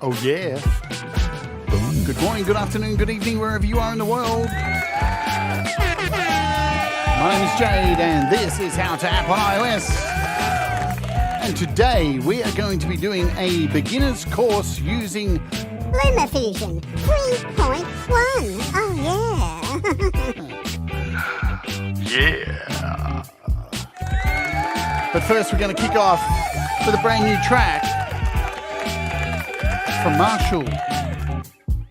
Oh yeah. Boom. Good morning, good afternoon, good evening, wherever you are in the world. My name is Jade, and this is How to App on iOS. And today we are going to be doing a beginner's course using LumaFusion 3.1. Oh yeah. Yeah. But first we're going to kick off with a brand new track from Marshall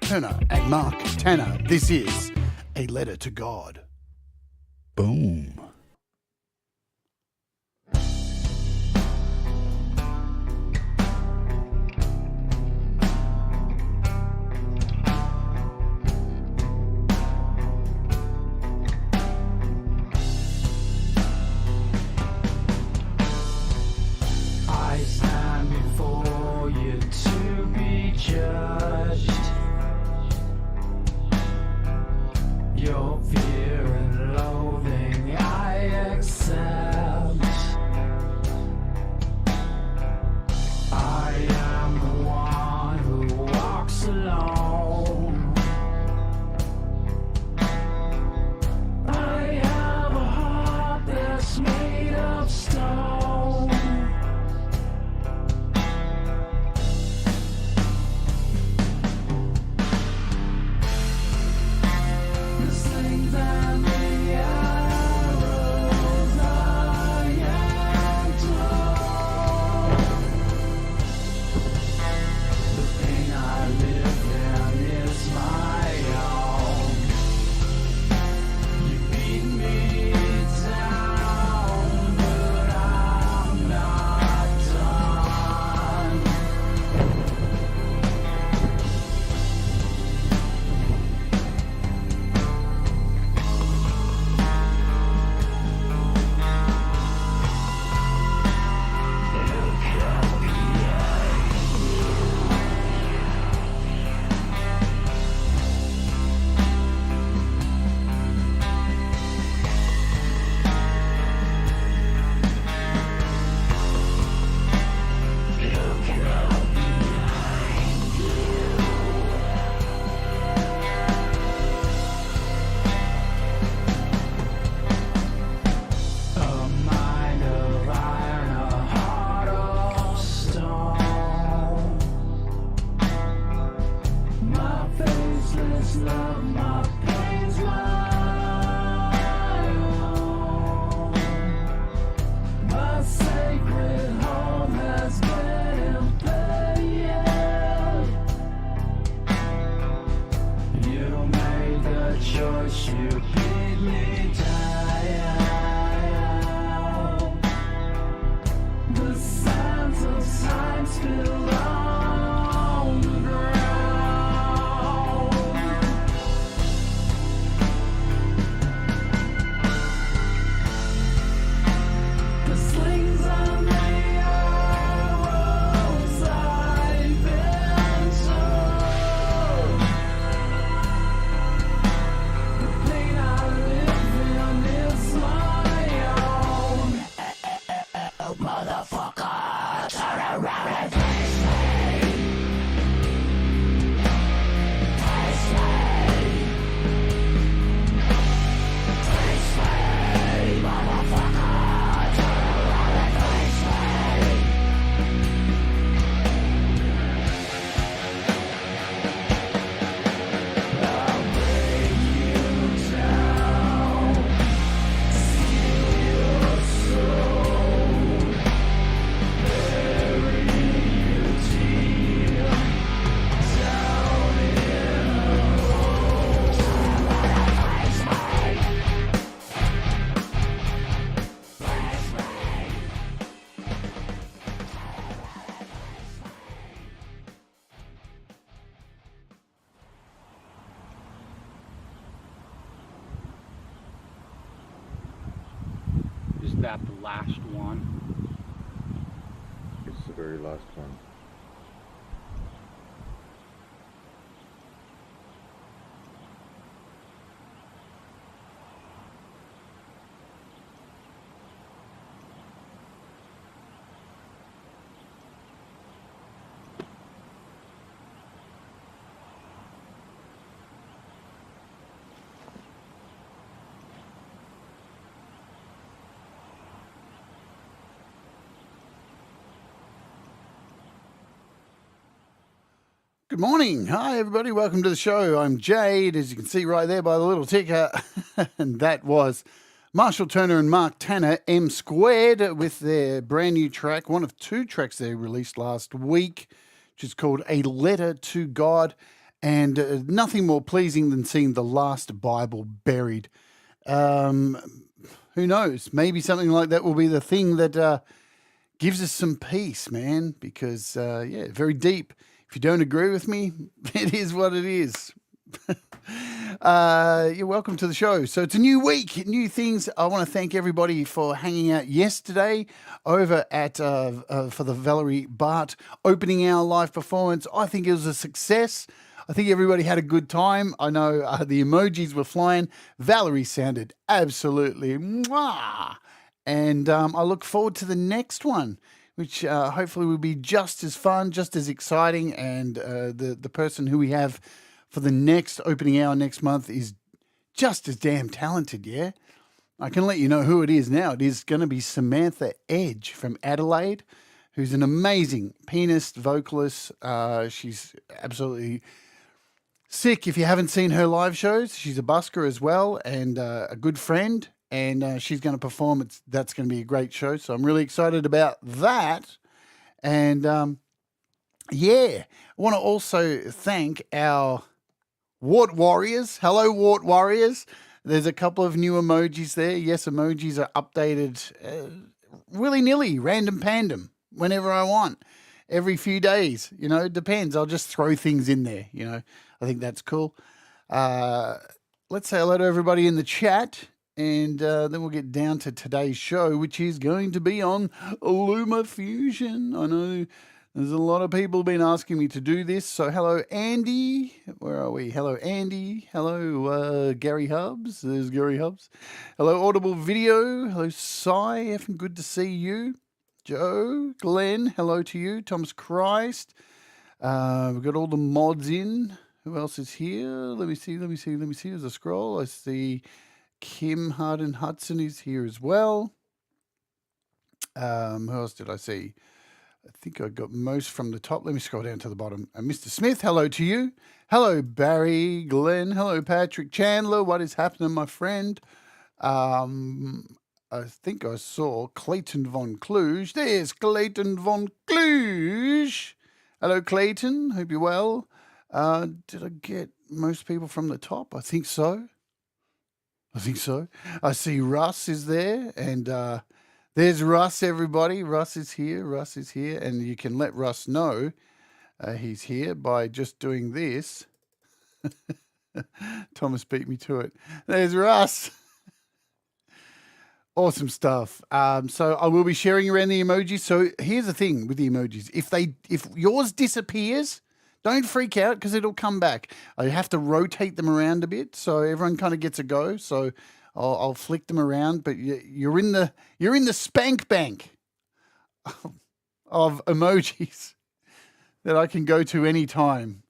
Turner and Mark Tanner. This is A Letter to God. Boom. I stand before you to be judged. Your fear and loathing I accept. I am the one who walks alone. I have a heart that's made of stone. The slings and the arrows I am told. The pain I live in is my own. You beat me down, but I'm not done. A mind of iron, a heart of stone. My faceless love, my pain's my own. My sacred home has been impaired. You made the choice, you beat me down. The sands of time spill on the ground. The slings and the arrows I've been sold. The pain I live in is my own. Oh, motherfucker, turn around and face me. Face me. Face me, motherfucker, turn around and face me. I'll bring you down, steal your soul, bury you deep down in a hole. Turn around and face me. Face me. Is that the last one? It's the very last one. Good morning. Hi, everybody. Welcome to the show. I'm Jade, as you can see right there by the little ticker. And that was Marshall Turner and Mark Tanner, M Squared, with their brand new track, one of two tracks they released last week, which is called A Letter to God. And nothing more pleasing than seeing the last Bible buried. Who knows? Maybe something like that will be the thing that gives us some peace, man, because, very deep. If you don't agree with me, it is what it is. You're welcome to the show. So it's a new week, new things. I want to thank everybody for hanging out yesterday over at for the Valerie Bart opening hour live performance. I think it was a success. I think everybody had a good time. I know the emojis were flying. Valerie sounded absolutely mwah. And I look forward to the next one, which hopefully will be just as fun, just as exciting. And the person who we have for the next opening hour next month is just as damn talented, yeah? I can let you know who it is now. It is going to be Samantha Edge from Adelaide, who's an amazing pianist, vocalist. She's absolutely sick. If you haven't seen her live shows, she's a busker as well and a good friend. And she's going to perform. That's going to be a great show. So I'm really excited about that. And I want to also thank our Wart Warriors. Hello, Wart Warriors. There's a couple of new emojis there. Yes, emojis are updated willy-nilly, random pandem, whenever I want. Every few days, it depends. I'll just throw things in there, I think that's cool. Let's say hello to everybody in the chat. And then we'll get down to today's show, which is going to be on LumaFusion. I know there's a lot of people been asking me to do this. So hello, Andy. Where are we? Hello, Andy. Hello, Gary Hubbs. There's Gary Hubbs. Hello, Audible Video. Hello, Cy. Effing good to see you. Joe, Glenn, hello to you. Thomas Christ. We've got all the mods in. Who else is here? Let me see. There's a scroll. I see Kim Harden Hudson is here as well. Who else did I see? I think I got most from the top. Let me scroll down to the bottom. Mr. Smith, hello to you. Hello, Barry, Glenn. Hello, Patrick Chandler. What is happening, my friend? I think I saw Clayton Von Kluge. There's Clayton Von Kluge. Hello, Clayton. Hope you're well. Did I get most people from the top? I think so. I see Russ is there, and there's Russ, everybody. Russ is here, and you can let Russ know he's here by just doing this. Thomas beat me to it. There's Russ. Awesome stuff. So I will be sharing around the emojis. So here's the thing with the emojis. If yours disappears, don't freak out because it'll come back. I have to rotate them around a bit so everyone kind of gets a go. So I'll flick them around, but you're in the spank bank of emojis that I can go to anytime.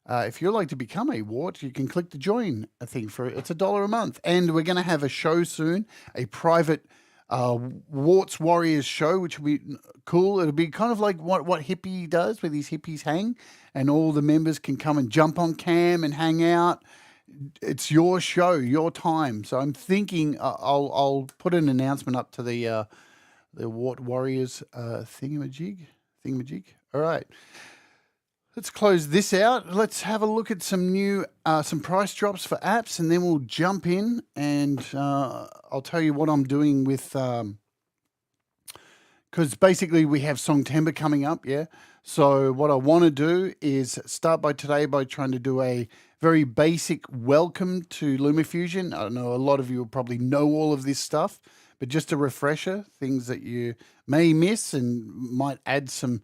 If you'd like to become a Wart, you can click the join thing it's $1 a month, and we're going to have a show soon, a private Warts Warriors show, which will be cool. It'll be kind of like what Hippie does, where these hippies hang, and all the members can come and jump on cam and hang out. It's your show, your time. So I'm thinking I'll put an announcement up to the Wart Warriors thingamajig. All right. Let's close this out. Let's have a look at some new some price drops for apps, and then we'll jump in and I'll tell you what I'm doing with because basically we have Songtember coming up, yeah. So what I want to do is start by trying to do a very basic welcome to LumaFusion. I know a lot of you will probably know all of this stuff, but just a refresher, things that you may miss and might add something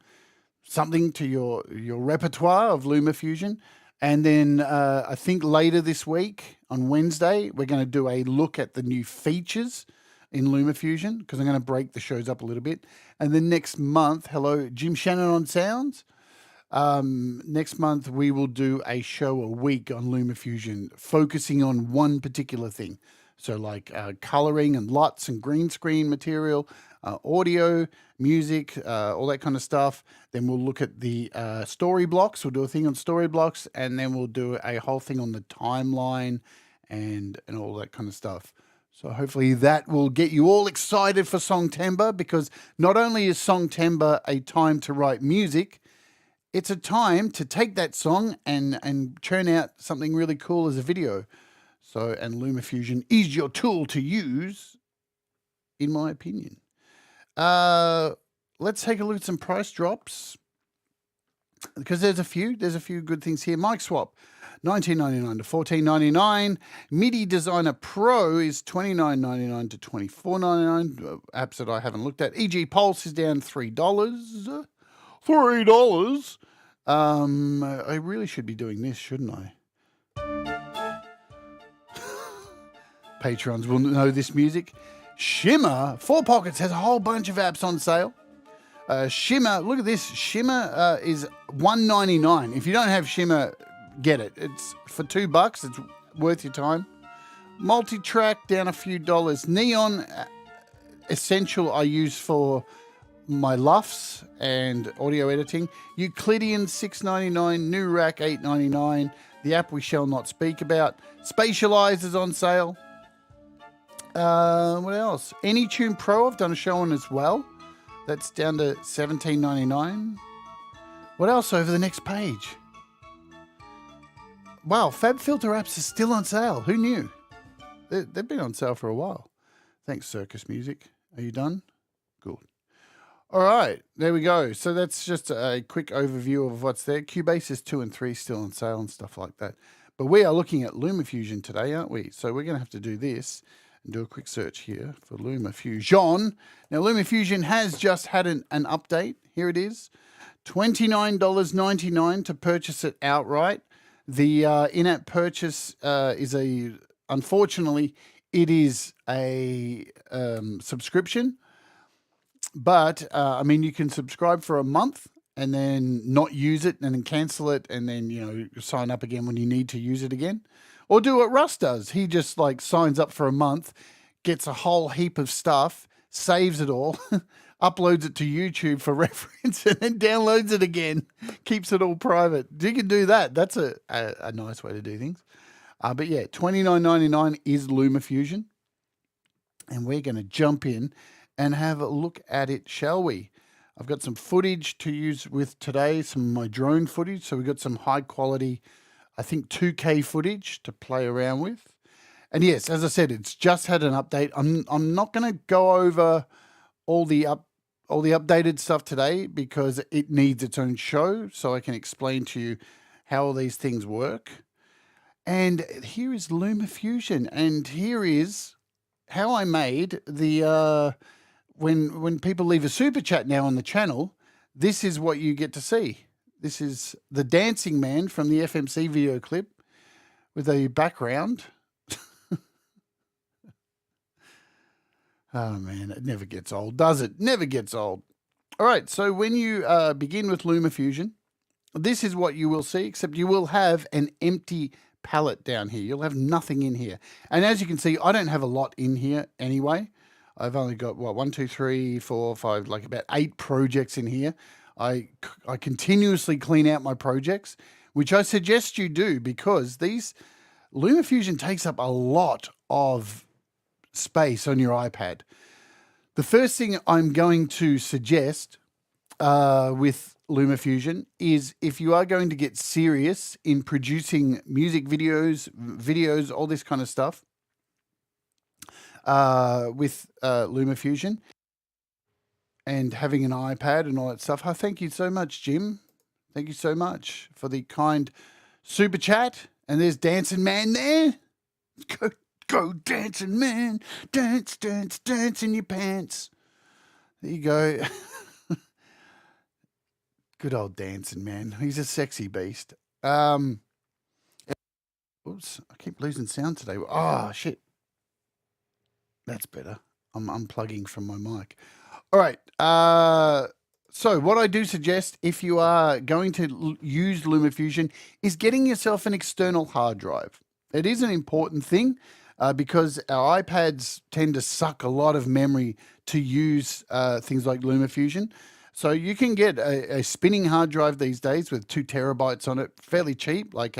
to your repertoire of LumaFusion. And then I think later this week on Wednesday, we're going to do a look at the new features in LumaFusion because I'm going to break the shows up a little bit. And then next month, hello, Jim Shannon on Sounds. Next month, we will do a show a week on LumaFusion focusing on one particular thing. So like coloring and LUTs and green screen material. audio, music, all that kind of stuff. Then we'll look at the story blocks. We'll do a thing on story blocks, and then we'll do a whole thing on the timeline and all that kind of stuff. So hopefully that will get you all excited for Songtember, because not only is Songtember a time to write music, it's a time to take that song and churn out something really cool as a video. So, and LumaFusion is your tool to use, in my opinion. Let's take a look at some price drops, because there's a few good things here. Mic Swap, $19.99 to $14.99. MIDI Designer Pro is $29.99 to $24.99. Apps that I haven't looked at. EG Pulse is down $3. $3. I really should be doing this, shouldn't I? Patrons will know this music. Shimmer, 4 Pockets has a whole bunch of apps on sale. Shimmer, look at this. Shimmer is $1.99. If you don't have Shimmer, get it. It's for $2. It's worth your time. Multi-track down a few dollars. Neon Essential I use for my LUFs and audio editing. Euclidean $6.99. New Rack $8.99. The app we shall not speak about. Spatialize is on sale. What else? AnyTune Pro I've done a show on as well. That's down to $17.99. What else over the next page? Wow, FabFilter apps are still on sale. Who knew? They've been on sale for a while. Thanks, Circus Music. Are you done? Good. All right, there we go. So that's just a quick overview of what's there. Cubase's 2 and 3 still on sale and stuff like that. But we are looking at LumaFusion today, aren't we? So we're going to have to do this and do a quick search here for LumaFusion. Now, LumaFusion has just had an update. Here it is. $29.99 to purchase it outright. The in-app purchase unfortunately, it is a subscription. But, I mean, you can subscribe for a month and then not use it and then cancel it and then, you know, sign up again when you need to use it again. Or do what Russ does. He just like signs up for a month, gets a whole heap of stuff, saves it all, uploads it to YouTube for reference, and then downloads it again, keeps it all private. You can do that. That's a nice way to do things. But yeah, $29.99 is LumaFusion. And we're going to jump in and have a look at it, shall we? I've got some footage to use with today, some of my drone footage. So we've got some high quality, I think 2K footage to play around with. And yes, as I said, it's just had an update. I'm not going to go over all the updated stuff today because it needs its own show, so I can explain to you how all these things work. And here is LumaFusion, and here is how I made the when people leave a super chat now on the channel, this is what you get to see. This is the dancing man from the FMC video clip with a background. Oh man, it never gets old, does it? Never gets old. All right, so when you begin with LumaFusion, this is what you will see, except you will have an empty palette down here. You'll have nothing in here. And as you can see, I don't have a lot in here anyway. I've only got, what, 1, 2, 3, 4, 5, like about 8 projects in here. I continuously clean out my projects, which I suggest you do because these LumaFusion takes up a lot of space on your iPad. The first thing I'm going to suggest with LumaFusion is if you are going to get serious in producing music videos, all this kind of stuff with LumaFusion and having an iPad and all that stuff. Oh, thank you so much, Jim. Thank you so much for the kind super chat. And there's Dancing Man there. Go dancing man. Dance, dance, dance in your pants. There you go. Good old Dancing Man. He's a sexy beast. Oops, I keep losing sound today. Oh, shit. That's better. I'm unplugging from my mic. All right. So what I do suggest if you are going to use LumaFusion is getting yourself an external hard drive. It is an important thing. because our iPads tend to suck a lot of memory to use things like LumaFusion. So you can get a spinning hard drive these days with 2 terabytes on it, fairly cheap, like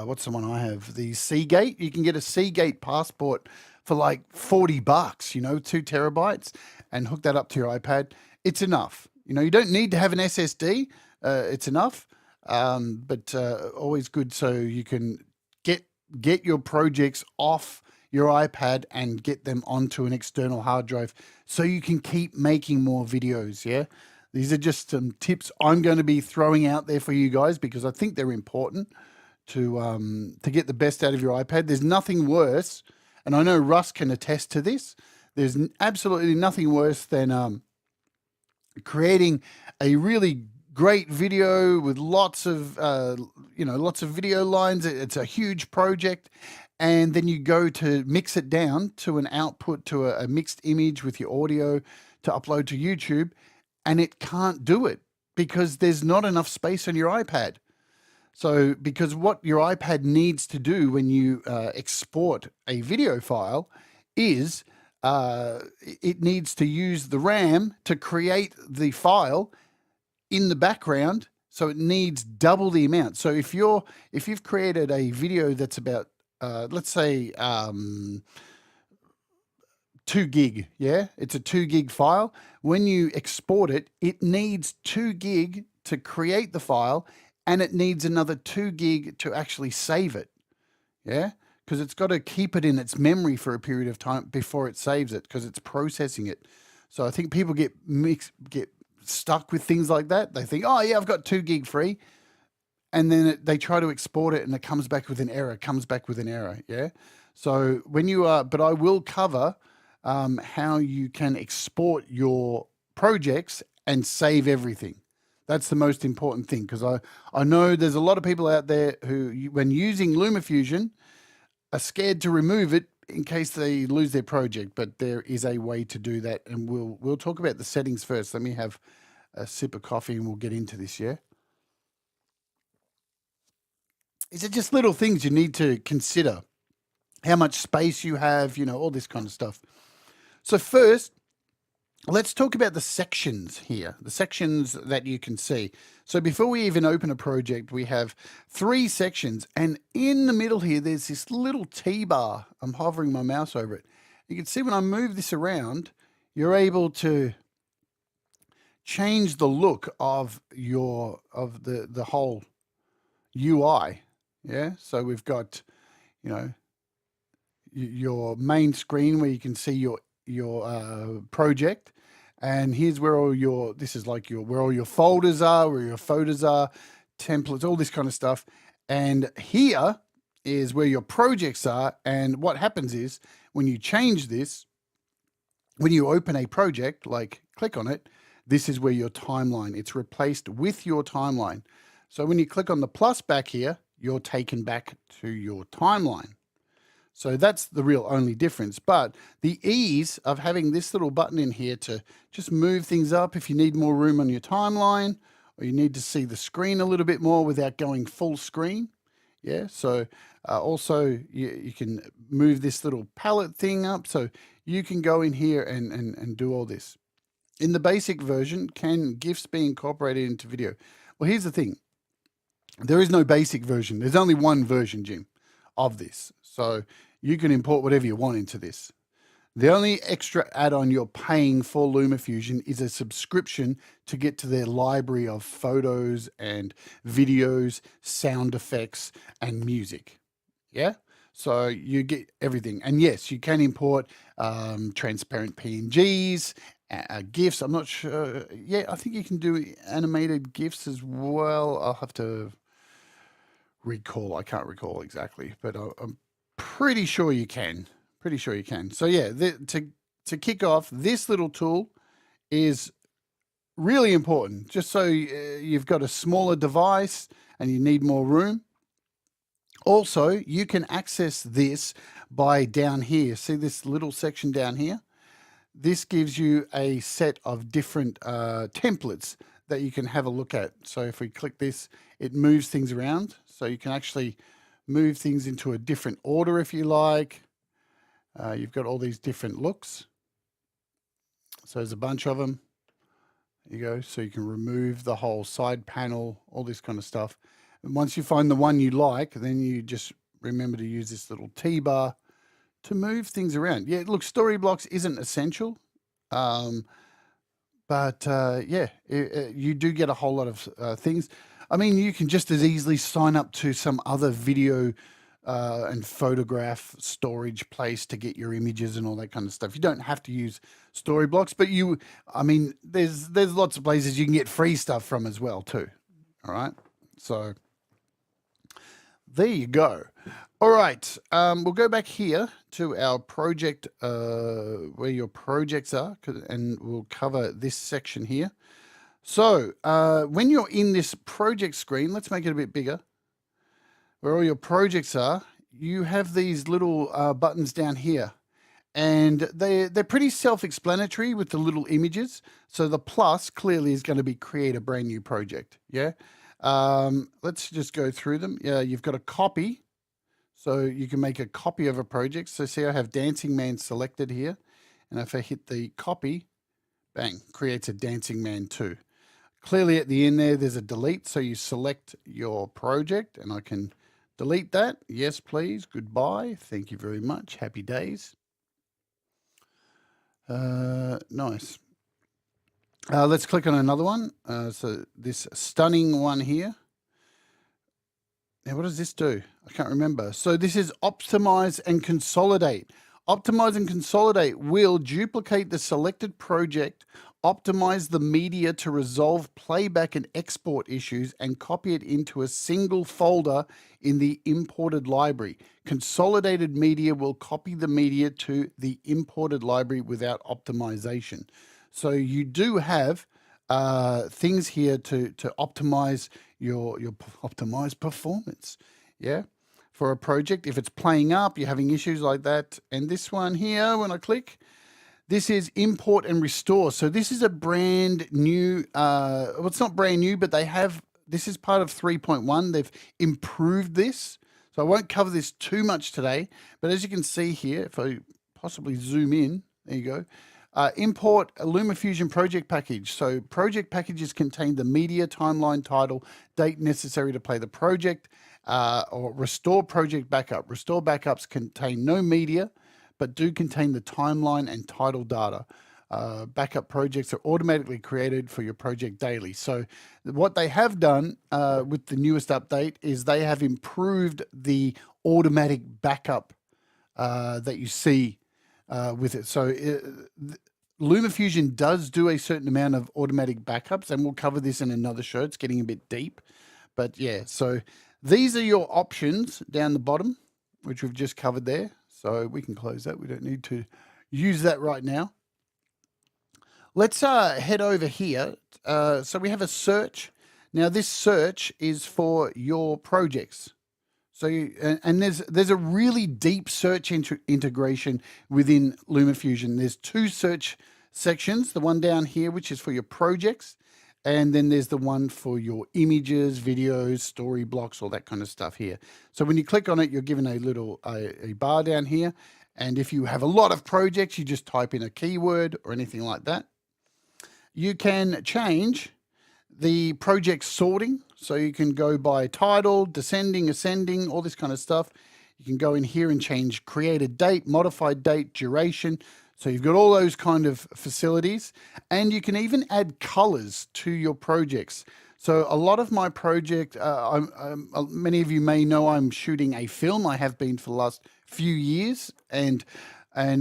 what's the one I have? The Seagate. You can get a Seagate passport for like $40, 2 terabytes, and hook that up to your iPad. It's enough. You don't need to have an SSD. It's enough, but always good so you can get your projects off your iPad and get them onto an external hard drive so you can keep making more videos. Yeah. These are just some tips I'm going to be throwing out there for you guys because I think they're important to get the best out of your iPad. There's nothing worse, and I know Russ can attest to this. There's absolutely nothing worse than creating a really great video with lots of video lines. It's a huge project, and then you go to mix it down to an output, to a mixed image with your audio to upload to YouTube, and it can't do it because there's not enough space on your iPad. So because what your iPad needs to do when you export a video file is it needs to use the RAM to create the file in the background. So it needs double the amount. So if you've created a video that's about let's say 2 gig, yeah, it's a 2 gig file. When you export it, it needs 2 gig to create the file, and it needs another 2 gig to actually save it, yeah, because it's got to keep it in its memory for a period of time before it saves it because it's processing it. So I think people get stuck with things like that. They think, oh yeah, I've got 2 gig free, and then they try to export it and it comes back with an error, yeah. So when you are, but I will cover how you can export your projects and save everything. That's the most important thing, because I know there's a lot of people out there who, when using LumaFusion, are scared to remove it in case they lose their project, but there is a way to do that, and we'll talk about the settings first. Let me have a sip of coffee and we'll get into this, yeah? Is it just little things you need to consider? How much space you have, all this kind of stuff. So first, let's talk about the sections here, the sections that you can see. So before we even open a project, we have 3 sections, and in the middle here, there's this little T-bar. I'm hovering my mouse over it. You can see when I move this around, you're able to change the look of the whole UI. Yeah, so we've got, your main screen where you can see your project, and here's where all your, this is like where all your folders are, where your photos are, templates, all this kind of stuff. And here is where your projects are. And what happens is when you change this, when you open a project, like click on it, this is where your timeline, it's replaced with your timeline. So when you click on the plus back here, you're taken back to your timeline. So that's the real only difference. But the ease of having this little button in here to just move things up if you need more room on your timeline, or you need to see the screen a little bit more without going full screen. Yeah, so also you can move this little palette thing up, so you can go in here and do all this. In the basic version, can GIFs be incorporated into video? Well, here's the thing. There is no basic version. There's only one version, Jim, of this. So you can import whatever you want into this. The only extra add-on you're paying for LumaFusion is a subscription to get to their library of photos and videos, sound effects, and music. Yeah? So you get everything. And yes, you can import transparent PNGs, GIFs. I'm not sure. Yeah, I think you can do animated GIFs as well. I'll have to recall. I can't recall exactly, but I'm pretty sure you can. So yeah, to kick off, this little tool is really important. Just so you've got a smaller device and you need more room. Also, you can access this by down here. See this little section down here? This gives you a set of different templates that you can have a look at. So if we click this, it moves things around. So you can actually move things into a different order if you like. You've got all these different looks. So there's a bunch of them. There you go. So you can remove the whole side panel, all this kind of stuff. And once you find the one you like, then you just remember to use this little T-bar to move things around. Yeah, look, story blocks isn't essential. But yeah, you do get a whole lot of things. I mean, you can just as easily sign up to some other video and photograph storage place to get your images and all that kind of stuff. You don't have to use story blocks, but I mean, there's lots of places you can get free stuff from as well too. All right, so there you go. All right, we'll go back here to our project, where your projects are, and we'll cover this section here. So when you're in this project screen, let's make it a bit bigger, where all your projects are, you have these little buttons down here. And they're pretty self-explanatory with the little images. So the plus clearly is going to be create a brand new project, yeah? Let's just go through them. Yeah, you've got a copy. So you can make a copy of a project. So see, I have Dancing Man selected here. And if I hit the copy, bang, creates a Dancing Man 2. Clearly at the end there's a delete. So you select your project and I can delete that. Yes, please. Goodbye. Thank you very much. Happy days. Nice. Let's click on another one. So this stunning one here. Now, what does this do? I can't remember. So this is optimize and consolidate. Optimize and consolidate will duplicate the selected project, optimize the media to resolve playback and export issues, and copy it into a single folder in the imported library. Consolidated media will copy the media to the imported library without optimization. So you do have things here to optimize your optimized performance, yeah, for a project. If it's playing up, you're having issues like that. And this one here, when I click, this is import and restore. So this is a brand new, well, it's not brand new, but this is part of 3.1. They've improved this. So I won't cover this too much today, but as you can see here, if I possibly zoom in, there you go. Import a LumaFusion project package. So project packages contain the media, timeline, title, date necessary to play the project, or restore project backup. Restore backups contain no media, but do contain the timeline and title data. Backup projects are automatically created for your project daily. So what they have done with the newest update is they have improved the automatic backup that you see with it. So LumaFusion does do a certain amount of automatic backups, and we'll cover this in another show. It's getting a bit deep, but yeah, so these are your options down the bottom, which we've just covered there. So we can close that. We don't need to use that right now. Let's head over here. So we have a search. Now this search is for your projects. So and there's a really deep search integration within LumaFusion. There's two search sections, the one down here, which is for your projects, and then there's the one for your images, videos, story blocks, all that kind of stuff here. So when you click on it, you're given a little a bar down here. And if you have a lot of projects, you just type in a keyword or anything like that. You can change the project sorting. So you can go by title, descending, ascending, all this kind of stuff. You can go in here and change created date, modified date, duration. So you've got all those kind of facilities, and you can even add colors to your projects. So a lot of my project, many of you may know I'm shooting a film. I have been for the last few years, and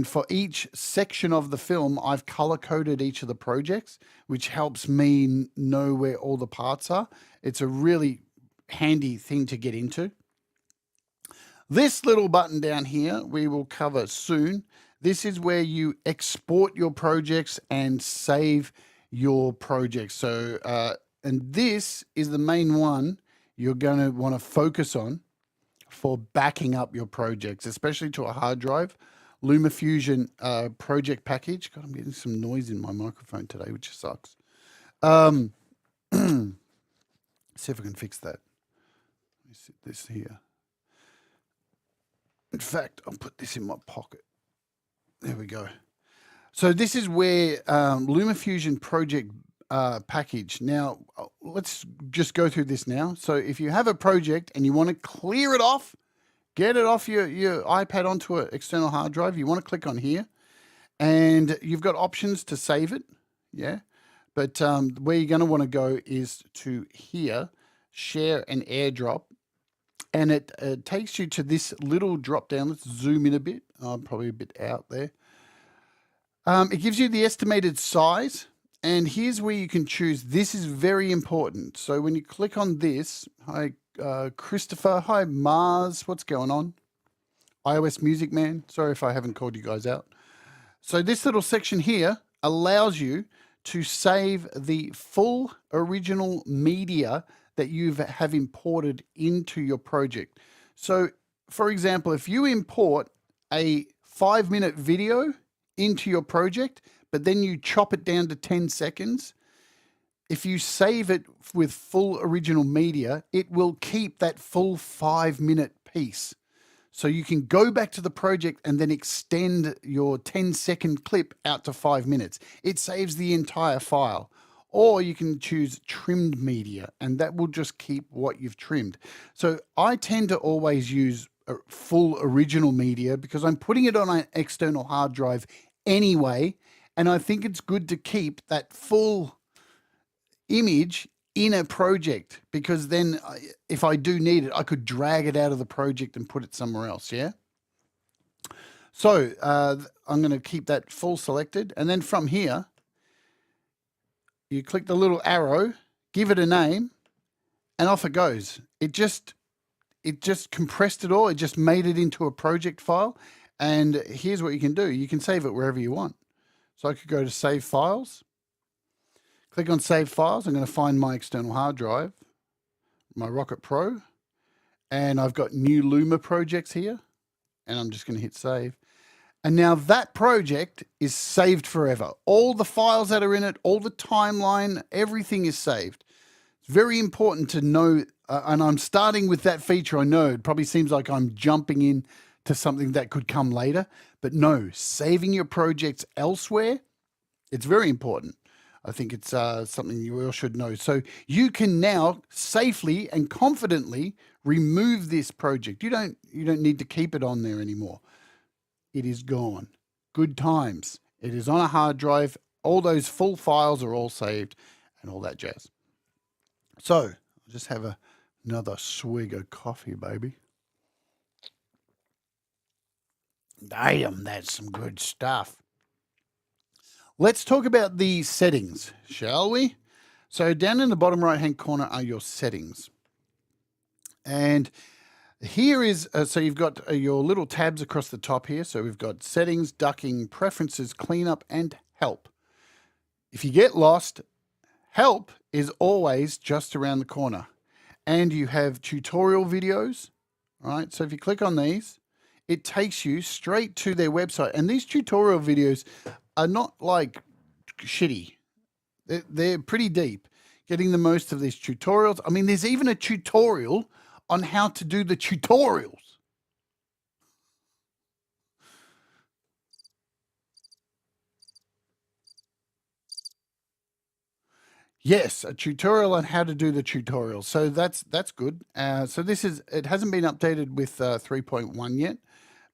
for each section of the film, I've color-coded each of the projects, which helps me know where all the parts are. It's a really handy thing to get into. This little button down here, we will cover soon. This is where you export your projects and save your projects. So, and this is the main one you're going to want to focus on for backing up your projects, especially to a hard drive. LumaFusion project package. God, I'm getting some noise in my microphone today, which sucks. See if I can fix that. Let me set this here. In fact, I'll put this in my pocket. There we go. So this is where LumaFusion project package. Now, let's just go through this now. So if you have a project and you want to clear it off, get it off your iPad onto an external hard drive, you want to click on here. And you've got options to save it, yeah? But where you're going to want to go is to here, share and airdrop. And it takes you to this little drop down. Let's zoom in a bit. I'm probably a bit out there. It gives you the estimated size. And here's where you can choose. This is very important. So when you click on this, hi, Christopher. Hi, Mars. What's going on? iOS Music Man. Sorry if I haven't called you guys out. So this little section here allows you to save the full original media that you have imported into your project. So for example, if you import a 5-minute video into your project, but then you chop it down to 10 seconds, if you save it with full original media, it will keep that full 5-minute piece. So you can go back to the project and then extend your 10-second clip out to 5 minutes. It saves the entire file. Or you can choose trimmed media, and that will just keep what you've trimmed. So I tend to always use full original media because I'm putting it on an external hard drive anyway, and I think it's good to keep that full image in a project, because then if I do need it, I could drag it out of the project and put it somewhere else, yeah? So I'm going to keep that full selected, and then from here, you click the little arrow, give it a name, and off it goes. It just compressed it all. It just made it into a project file. And here's what you can do. You can save it wherever you want. So I could go to Save Files. Click on Save Files. I'm going to find my external hard drive, my Rocket Pro, and I've got new Luma projects here. And I'm just going to hit Save. And now that project is saved forever. All the files that are in it, all the timeline, everything is saved. It's very important to know, and I'm starting with that feature. I know it probably seems like I'm jumping in to something that could come later, but no, saving your projects elsewhere, it's very important. I think it's something you all should know. So you can now safely and confidently remove this project. You don't need to keep it on there anymore. It is gone. Good times. It is on a hard drive. All those full files are all saved and all that jazz. So I'll just have another swig of coffee, baby. Damn, that's some good stuff. Let's talk about the settings, shall we? So down in the bottom right-hand corner are your settings. And here is, so you've got your little tabs across the top here. So we've got settings, ducking, preferences, cleanup, and help. If you get lost, help is always just around the corner. And you have tutorial videos, right? So if you click on these, it takes you straight to their website. And these tutorial videos are not like shitty. They're pretty deep. Getting the most of these tutorials. I mean, there's even a tutorial on how to do the tutorials. Yes, a tutorial on how to do the tutorials. So that's good. So it hasn't been updated with 3.1 yet,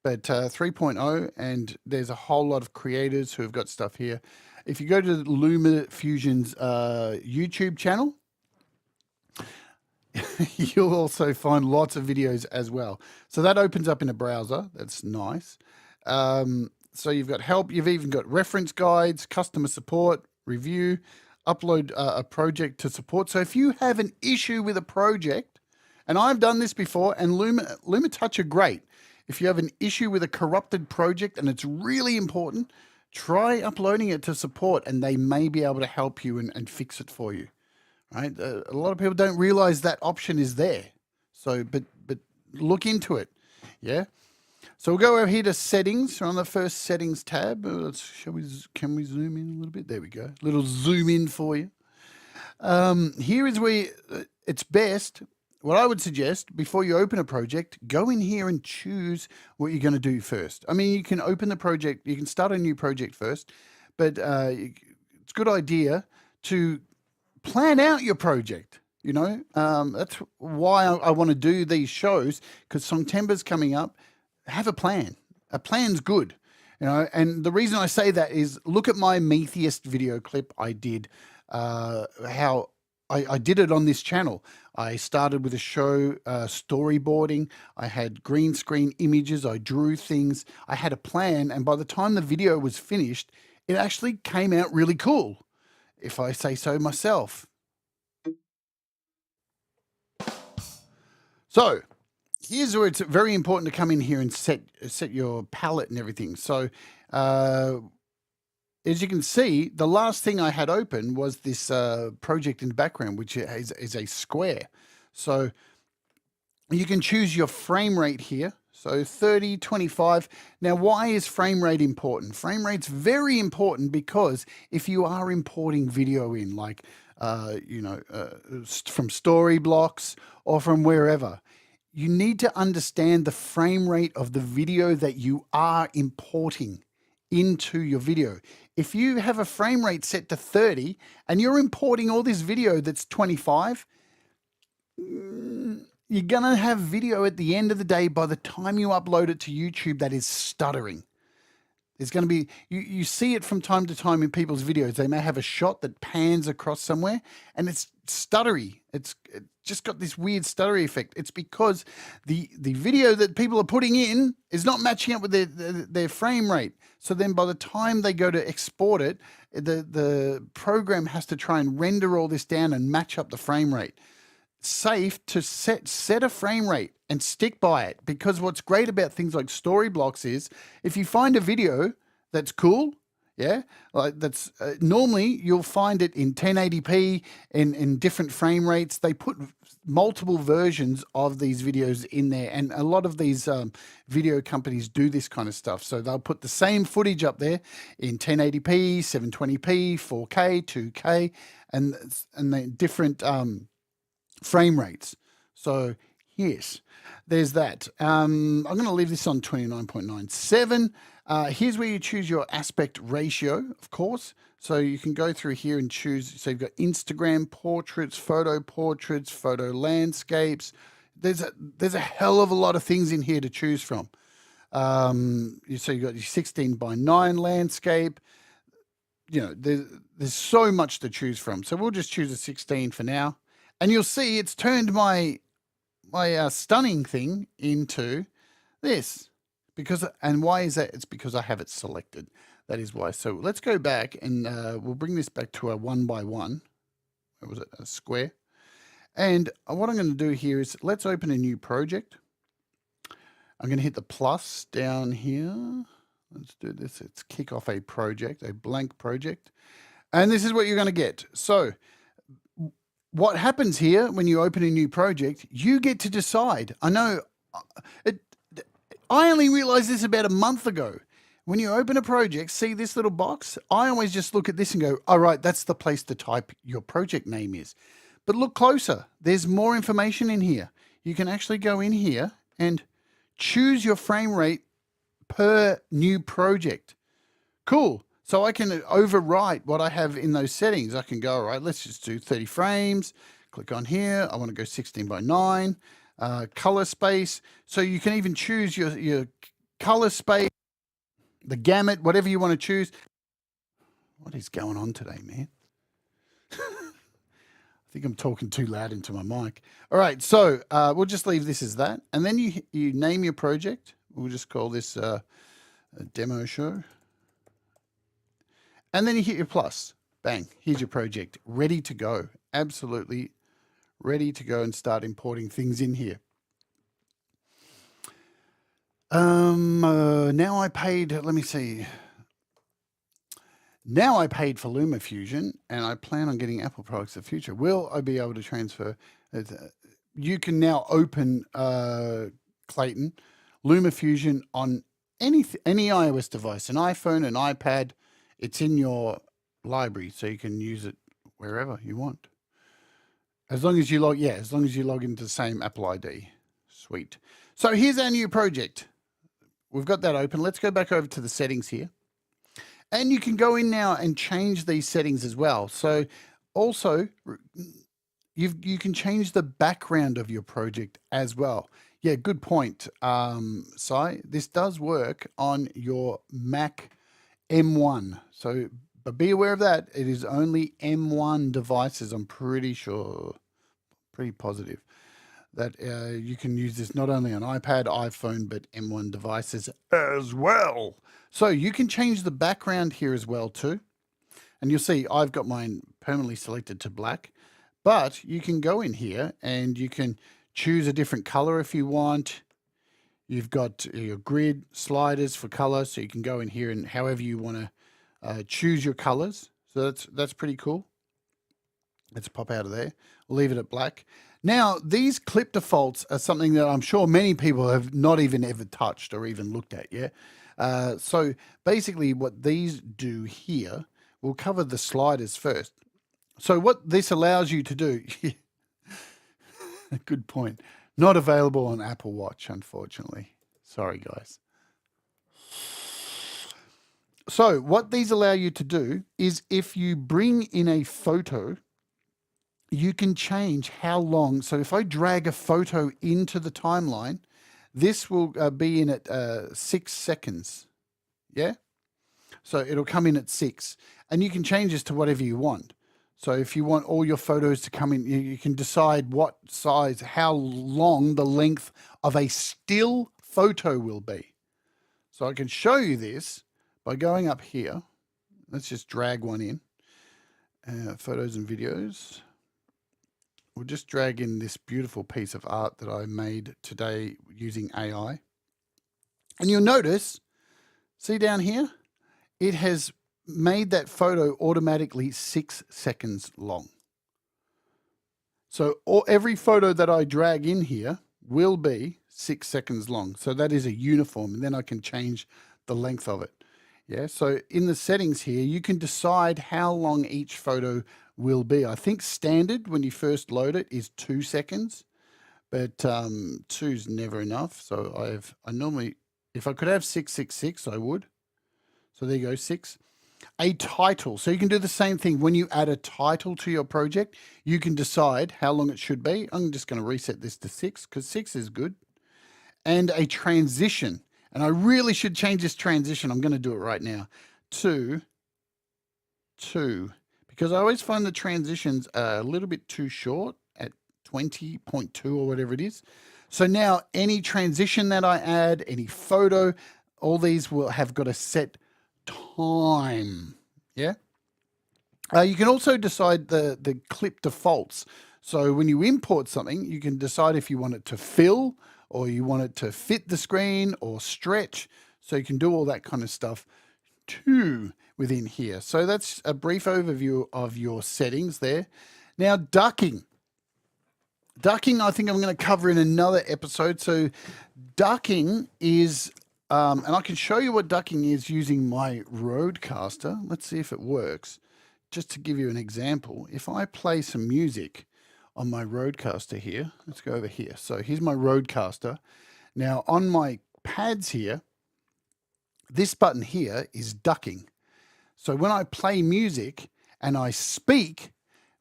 but 3.0, and there's a whole lot of creators who have got stuff here. If you go to LumaFusion's YouTube channel, you'll also find lots of videos as well. So that opens up in a browser. That's nice. So you've got help. You've even got reference guides, customer support, review, upload a project to support. So if you have an issue with a project, and I've done this before, and LumaTouch are great. If you have an issue with a corrupted project and it's really important, try uploading it to support, and they may be able to help you and fix it for you. Right? A lot of people don't realize that option is there. So, but look into it. Yeah. So we'll go over here to settings. We're on the first settings tab. Can we zoom in a little bit? There we go. Little zoom in for you. Here is where it's best what I would suggest before you open a project, go in here and choose what you're going to do first. I mean, you can open the project, you can start a new project first, but it's a good idea to plan out your project. That's why I want to do these shows, because Songtember's coming up. Have a plan. A plan's good. And the reason I say that is look at my Metheist video clip I did, how I did it on this channel. I started with a show storyboarding. I had green screen images. I drew things. I had a plan. And by the time the video was finished, it actually came out really cool, if I say so myself. So here's where it's very important to come in here and set your palette and everything. So as you can see, the last thing I had open was this project in the background, which is a square. So you can choose your frame rate here. So 30, 25. Now, why is frame rate important? Frame rate's very important because if you are importing video in, like, from story blocks or from wherever, you need to understand the frame rate of the video that you are importing into your video. If you have a frame rate set to 30 and you're importing all this video that's 25, you're going to have video at the end of the day by the time you upload it to YouTube that is stuttering. There's going to be, you see it from time to time in people's videos. They may have a shot that pans across somewhere and it's stuttery. It just got this weird stuttery effect. It's because the video that people are putting in is not matching up with their frame rate. So then by the time they go to export it, the program has to try and render all this down and match up the frame rate. Safe to set a frame rate and stick by it, because what's great about things like story blocks is if you find a video that's cool, like that's normally you'll find it in 1080p in different frame rates. They put multiple versions of these videos in there, and a lot of these video companies do this kind of stuff. So they'll put the same footage up there in 1080p, 720p, 4K, 2K, and the different frame rates. So yes, there's that. I'm going to leave this on 29.97. Here's where you choose your aspect ratio, of course. So you can go through here and choose. So you've got Instagram portraits, photo landscapes. There's a hell of a lot of things in here to choose from. So you've got your 16:9 landscape. There's so much to choose from. So we'll just choose a 16 for now. And you'll see it's turned my stunning thing into this. And why is that? It's because I have it selected. That is why. So let's go back and we'll bring this back to a 1x1. What was it? A square. And what I'm going to do here is let's open a new project. I'm going to hit the plus down here. Let's do this. Let's kick off a project, a blank project. And this is what you're going to get. So what happens here when you open a new project, you get to decide. I know I only realized this about a month ago. When you open a project, see this little box? I always just look at this and go, all right, that's the place to type your project name is. But look closer. There's more information in here. You can actually go in here and choose your frame rate per new project. Cool. So I can overwrite what I have in those settings. I can go, all right, let's just do 30 frames. Click on here. I want to go 16:9. Color space. So you can even choose your color space, the gamut, whatever you want to choose. What is going on today, man? I think I'm talking too loud into my mic. All right, so we'll just leave this as that. And then you name your project. We'll just call this a demo show. And then you hit your plus. Bang, here's your project. Ready to go. Absolutely ready to go and start importing things in here. Now I paid, let me see. Now I paid for LumaFusion and I plan on getting Apple products in the future. Will I be able to transfer? You can now open, Clayton, LumaFusion on any iOS device, an iPhone, an iPad. It's in your library, so you can use it wherever you want. As long as you log, yeah, as long as you log into the same Apple ID. Sweet. So here's our new project. We've got that open. Let's go back over to the settings here. And you can go in now and change these settings as well. So also, you can change the background of your project as well. Yeah, good point, Si. This does work on your Mac M1. So, but be aware of that. It is only M1 devices, I'm pretty sure, pretty positive, that you can use this not only on iPad, iPhone, but M1 devices as well. So you can change the background here as well too. And you'll see I've got mine permanently selected to black, but you can go in here and you can choose a different color if you want. You've got your grid sliders for color, so you can go in here and however you want to choose your colors. So that's pretty cool. Let's pop out of there. We'll leave it at black. Now, these clip defaults are something that I'm sure many people have not even ever touched or even looked at yet. So basically what these do here, we'll cover the sliders first. So what this allows you to do, good point, not available on Apple Watch, unfortunately. Sorry, guys. So what these allow you to do is if you bring in a photo, you can change how long. So if I drag a photo into the timeline, this will be in at 6 seconds. Yeah. So it'll come in at 6 and you can change this to whatever you want. So if you want all your photos to come in, you can decide what size, how long the length of a still photo will be. So I can show you this by going up here. Let's just drag one in. Photos and videos. We'll just drag in this beautiful piece of art that I made today using AI. And you'll notice, see down here, it has made that photo automatically 6 seconds long. So every photo that I drag in here will be 6 seconds long. So that is a uniform, and then I can change the length of it. Yeah, so in the settings here, you can decide how long each photo will be. I think standard when you first load it is 2 seconds, but 2's never enough. So I normally, if I could have 666, I would. So there you go, 6. A title. So you can do the same thing. When you add a title to your project, you can decide how long it should be. I'm just going to reset this to 6 because 6 is good. And a transition. And I really should change this transition. I'm going to do it right now. To 2. Because I always find the transitions a little bit too short at 20.2 or whatever it is. So now any transition that I add, any photo, all these will have got a set time. Yeah. You can also decide the clip defaults. So when you import something, you can decide if you want it to fill or you want it to fit the screen or stretch. So you can do all that kind of stuff too within here. So that's a brief overview of your settings there. Now, ducking. Ducking, I think I'm going to cover in another episode. So ducking is, and I can show you what ducking is using my Rodecaster. Let's see if it works. Just to give you an example, if I play some music on my Rodecaster here, let's go over here. So here's my Rodecaster. Now on my pads here, this button here is ducking. So when I play music and I speak,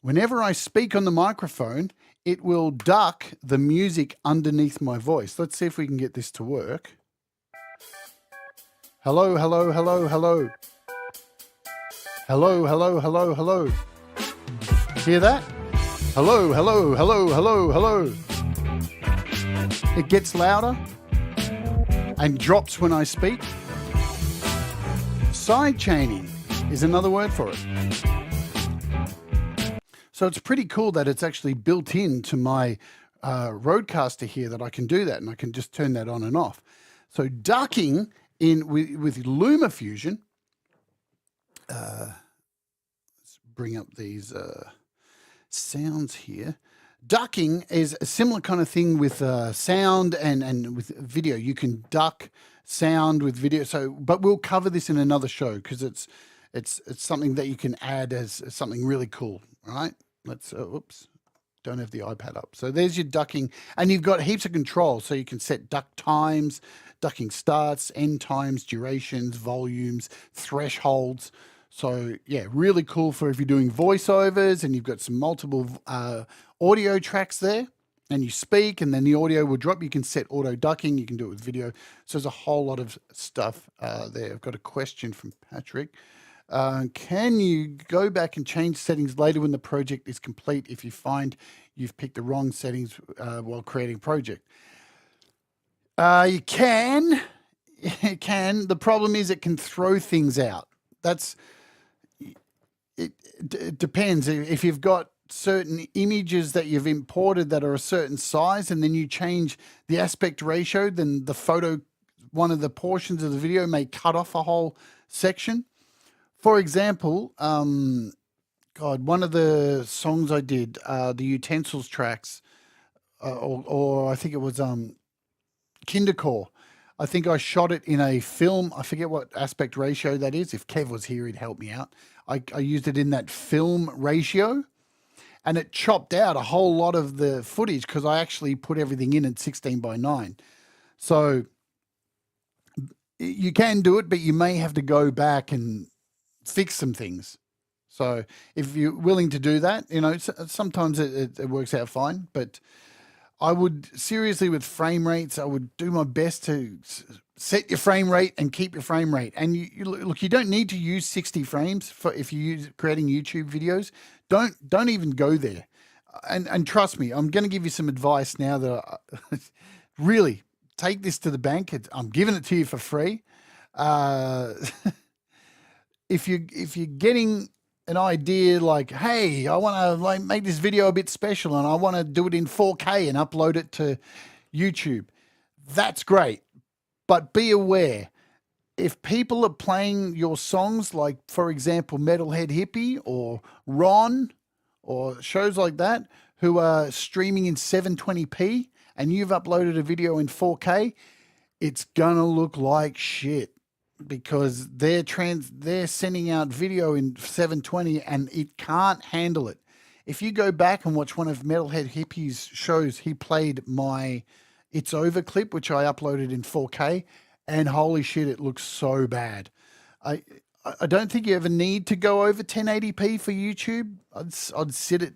whenever I speak on the microphone, it will duck the music underneath my voice. Let's see if we can get this to work. Hello, hello, hello, hello. Hello, hello, hello, hello. Hear that? Hello, hello, hello, hello, hello. It gets louder and drops when I speak. Side chaining is another word for it. So it's pretty cool that it's actually built into my Rodecaster here that I can do that, and I can just turn that on and off. So ducking with LumaFusion, let's bring up these sounds here. Ducking is a similar kind of thing with sound and with video. You can duck sound with video. So, but we'll cover this in another show because it's something that you can add as something really cool. All right. Let's oops. don't have the iPad up. So there's your ducking, and you've got heaps of control. So you can set duck times, ducking starts, end times, durations, volumes, thresholds. So yeah, really cool for if you're doing voiceovers and you've got some multiple audio tracks there and you speak and then the audio will drop. You can set auto ducking. You can do it with video. So there's a whole lot of stuff there. I've got a question from Patrick. Can you go back and change settings later when the project is complete if you find you've picked the wrong settings while creating a project? You can. You can. The problem is it can throw things out. It depends. If you've got certain images that you've imported that are a certain size and then you change the aspect ratio, then the photo, one of the portions of the video may cut off a whole section. For example, one of the songs I did, the Utensils tracks, or I think it was Kindercore. I think I shot it in a film. I forget what aspect ratio that is. If Kev was here, he'd help me out. I used it in that film ratio, and it chopped out a whole lot of the footage because I actually put everything in at 16:9. So you can do it, but you may have to go back and fix some things. So if you're willing to do that, sometimes it works out fine, but I would seriously with frame rates, I would do my best to set your frame rate and keep your frame rate. And you don't need to use 60 frames for if you're creating YouTube videos. Don't even go there. And trust me, I'm going to give you some advice now that really take this to the bank. I'm giving it to you for free. If you're getting an idea like, hey, I want to make this video a bit special and I want to do it in 4K and upload it to YouTube, that's great. But be aware, if people are playing your songs, like, for example, Metalhead Hippie or Ron or shows like that, who are streaming in 720p and you've uploaded a video in 4K, it's going to look like shit. Because they're sending out video in 720 and it can't handle it. If you go back and watch one of Metalhead Hippie's shows, he played my It's Over clip, which I uploaded in 4K, and holy shit, it looks so bad. I don't think you ever need to go over 1080p for YouTube. I'd sit it,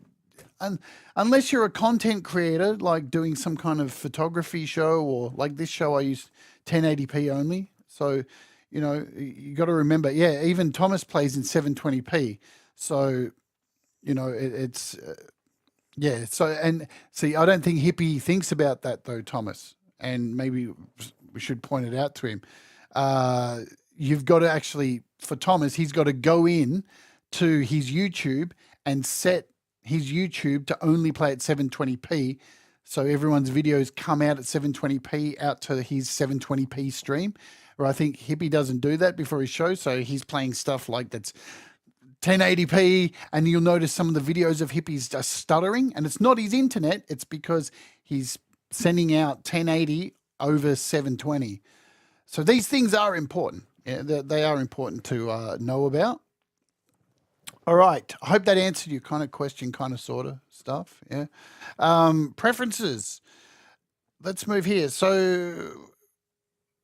unless you're a content creator, like doing some kind of photography show, or like this show I use 1080p only. So you got to remember, even Thomas plays in 720p. So, it's, So, and see, I don't think Hippie thinks about that though, Thomas. And maybe we should point it out to him. You've got to actually, for Thomas, he's got to go in to his YouTube and set his YouTube to only play at 720p. So everyone's videos come out at 720p out to his 720p stream. Or I think Hippie doesn't do that before his show, so he's playing stuff like that's 1080p, and you'll notice some of the videos of Hippie's just stuttering, and it's not his internet, it's because he's sending out 1080 over 720. So these things are important. Yeah, they are important to know about. All right, I hope that answered your kind of question, kind of sort of stuff. Yeah. Preferences. Let's move here. So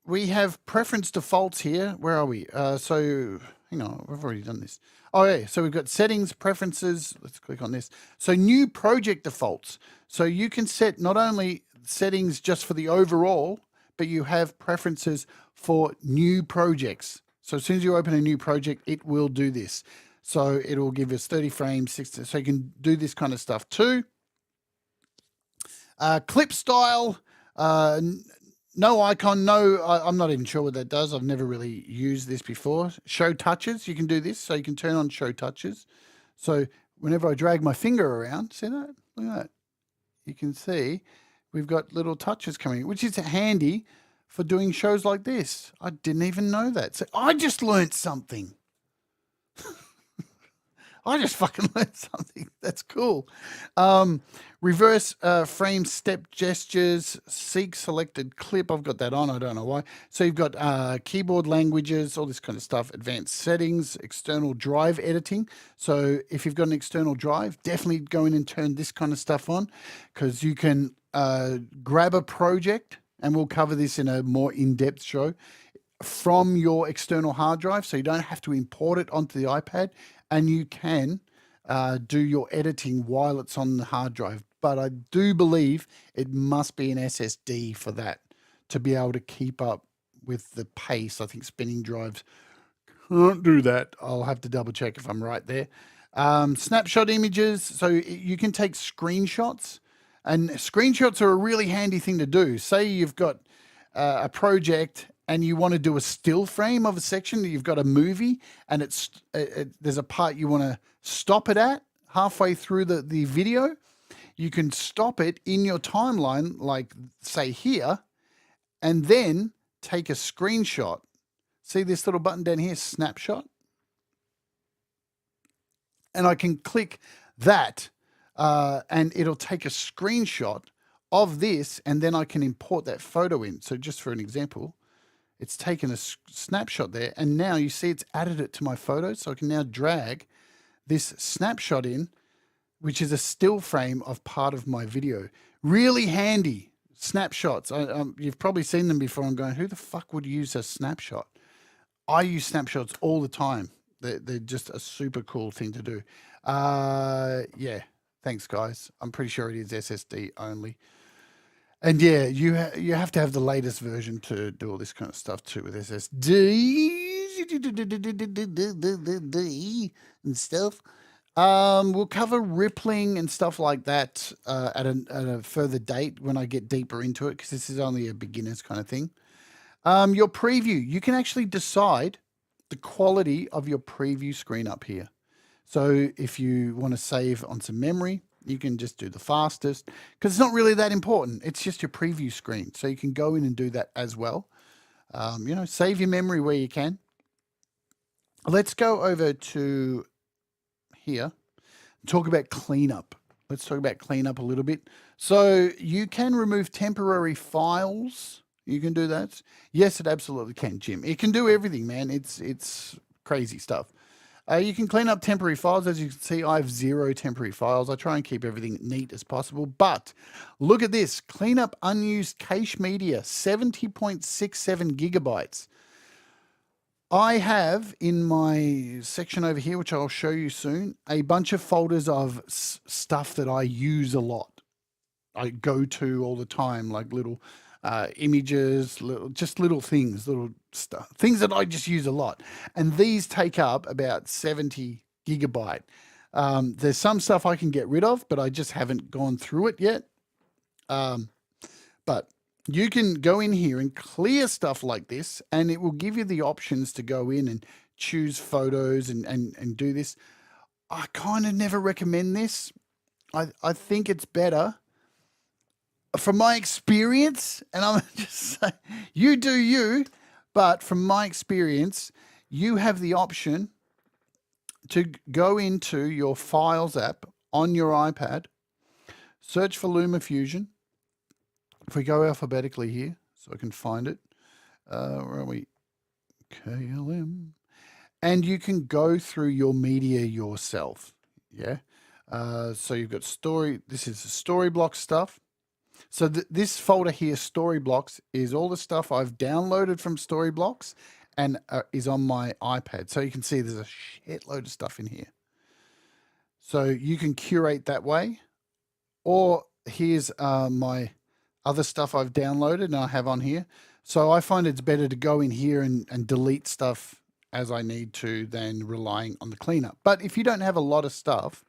we have preference defaults here. Where are we? So hang on, we've already done this. Oh yeah, so we've got settings, preferences. Let's click on this. So new project defaults. So you can set not only settings just for the overall, but you have preferences for new projects. So as soon as you open a new project, it will do this. So it will give us 30 frames, 60. So you can do this kind of stuff too. Clip style, no icon, I'm not even sure what that does. I've never really used this before. Show touches, you can do this. So you can turn on show touches. So whenever I drag my finger around, see that? Look at that. You can see we've got little touches coming, which is handy for doing shows like this. I didn't even know that. So I just learned something. I just fucking learned something. That's cool. Reverse frame step gestures, seek selected clip. I've got that on. I don't know why. So you've got keyboard languages, all this kind of stuff, advanced settings, external drive editing. So if you've got an external drive, definitely go in and turn this kind of stuff on, because you can grab a project, and we'll cover this in a more in-depth show, from your external hard drive, so you don't have to import it onto the iPad, and you can do your editing while it's on the hard drive. But I do believe it must be an SSD for that to be able to keep up with the pace. I think spinning drives can't do that. I'll have to double check if I'm right there. Snapshot images, so you can take screenshots, and screenshots are a really handy thing to do. Say you've got a project and you want to do a still frame of a section, you've got a movie, and there's a part you want to stop it at halfway through the video. You can stop it in your timeline, like say here, and then take a screenshot. See this little button down here, snapshot? And I can click that and it'll take a screenshot of this, and then I can import that photo in. So just for an example, it's taken a snapshot there, and now you see it's added it to my photos. So I can now drag this snapshot in, which is a still frame of part of my video. Really handy snapshots. You've probably seen them before. I'm going, who the fuck would use a snapshot? I use snapshots all the time. They're just a super cool thing to do. Yeah, thanks guys. I'm pretty sure it is SSD only. And yeah, you have to have the latest version to do all this kind of stuff too with SSD and stuff. We'll cover rippling and stuff like that at a further date when I get deeper into it, because this is only a beginner's kind of thing. Your preview, you can actually decide the quality of your preview screen up here. So if you want to save on some memory, you can just do the fastest, because it's not really that important. It's just your preview screen. So you can go in and do that as well. Save your memory where you can. Let's go over to here and talk about cleanup. Let's talk about cleanup a little bit. So you can remove temporary files. You can do that. Yes, it absolutely can, Jim. It can do everything, man. It's crazy stuff. You can clean up temporary files. As you can see, I have 0 temporary files. I try and keep everything neat as possible. But look at this. Clean up unused cache media, 70.67 gigabytes. I have in my section over here, which I'll show you soon, a bunch of folders of stuff that I use a lot. I go to all the time, like little images, just little things, little stuff, things that I just use a lot. And these take up about 70 gigabyte. There's some stuff I can get rid of, but I just haven't gone through it yet. But you can go in here and clear stuff like this, and it will give you the options to go in and choose photos and do this. I kind of never recommend this. I think it's better, from my experience, and I'm just saying, you do you, but from my experience, you have the option to go into your Files app on your iPad, search for LumaFusion. If we go alphabetically here, so I can find it, where are we? KLM. And you can go through your media yourself, yeah? So you've got story, this is the Storyblocks stuff. So this folder here, Storyblocks, is all the stuff I've downloaded from Storyblocks and is on my iPad. So you can see there's a shitload of stuff in here. So you can curate that way. Or here's my other stuff I've downloaded and I have on here. So I find it's better to go in here and delete stuff as I need to than relying on the cleanup. But if you don't have a lot of stuff,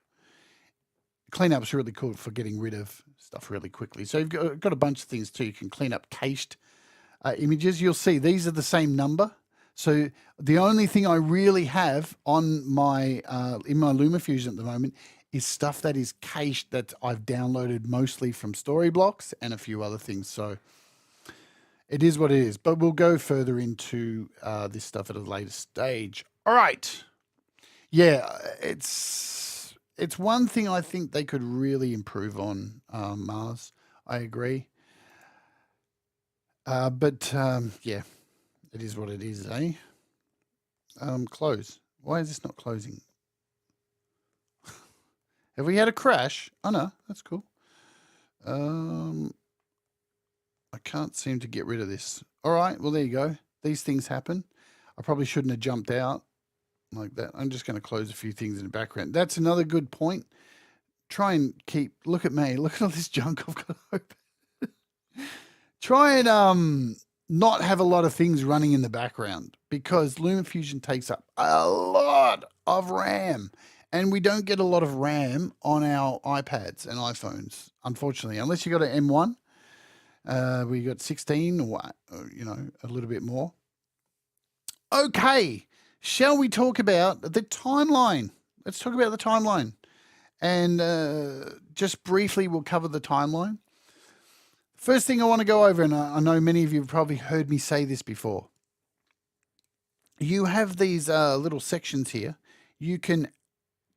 cleanup is really cool for getting rid of stuff really quickly. So you've got a bunch of things too. You can clean up cached images. You'll see these are the same number. So the only thing I really have on my in my LumaFusion at the moment is stuff that is cached that I've downloaded mostly from Storyblocks and a few other things. So it is what it is. But we'll go further into this stuff at a later stage. All right. yeah, it's one thing I think they could really improve on, Mars. I agree. But yeah, it is what it is, eh? Close. Why is this not closing? Have we had a crash? Oh no, that's cool. I can't seem to get rid of this. All right, well there you go. These things happen. I probably shouldn't have jumped out like that. I'm just going to close a few things in the background. That's another good point. Try and look at me. Look at all this junk I've got open. Try and not have a lot of things running in the background because LumaFusion takes up a lot of RAM. And we don't get a lot of RAM on our iPads and iPhones, unfortunately, unless you got an M1. We got 16 or, a little bit more. Okay, shall we talk about the timeline? Let's talk about the timeline. And just briefly, we'll cover the timeline. First thing I want to go over, and I know many of you have probably heard me say this before. You have these little sections here. You can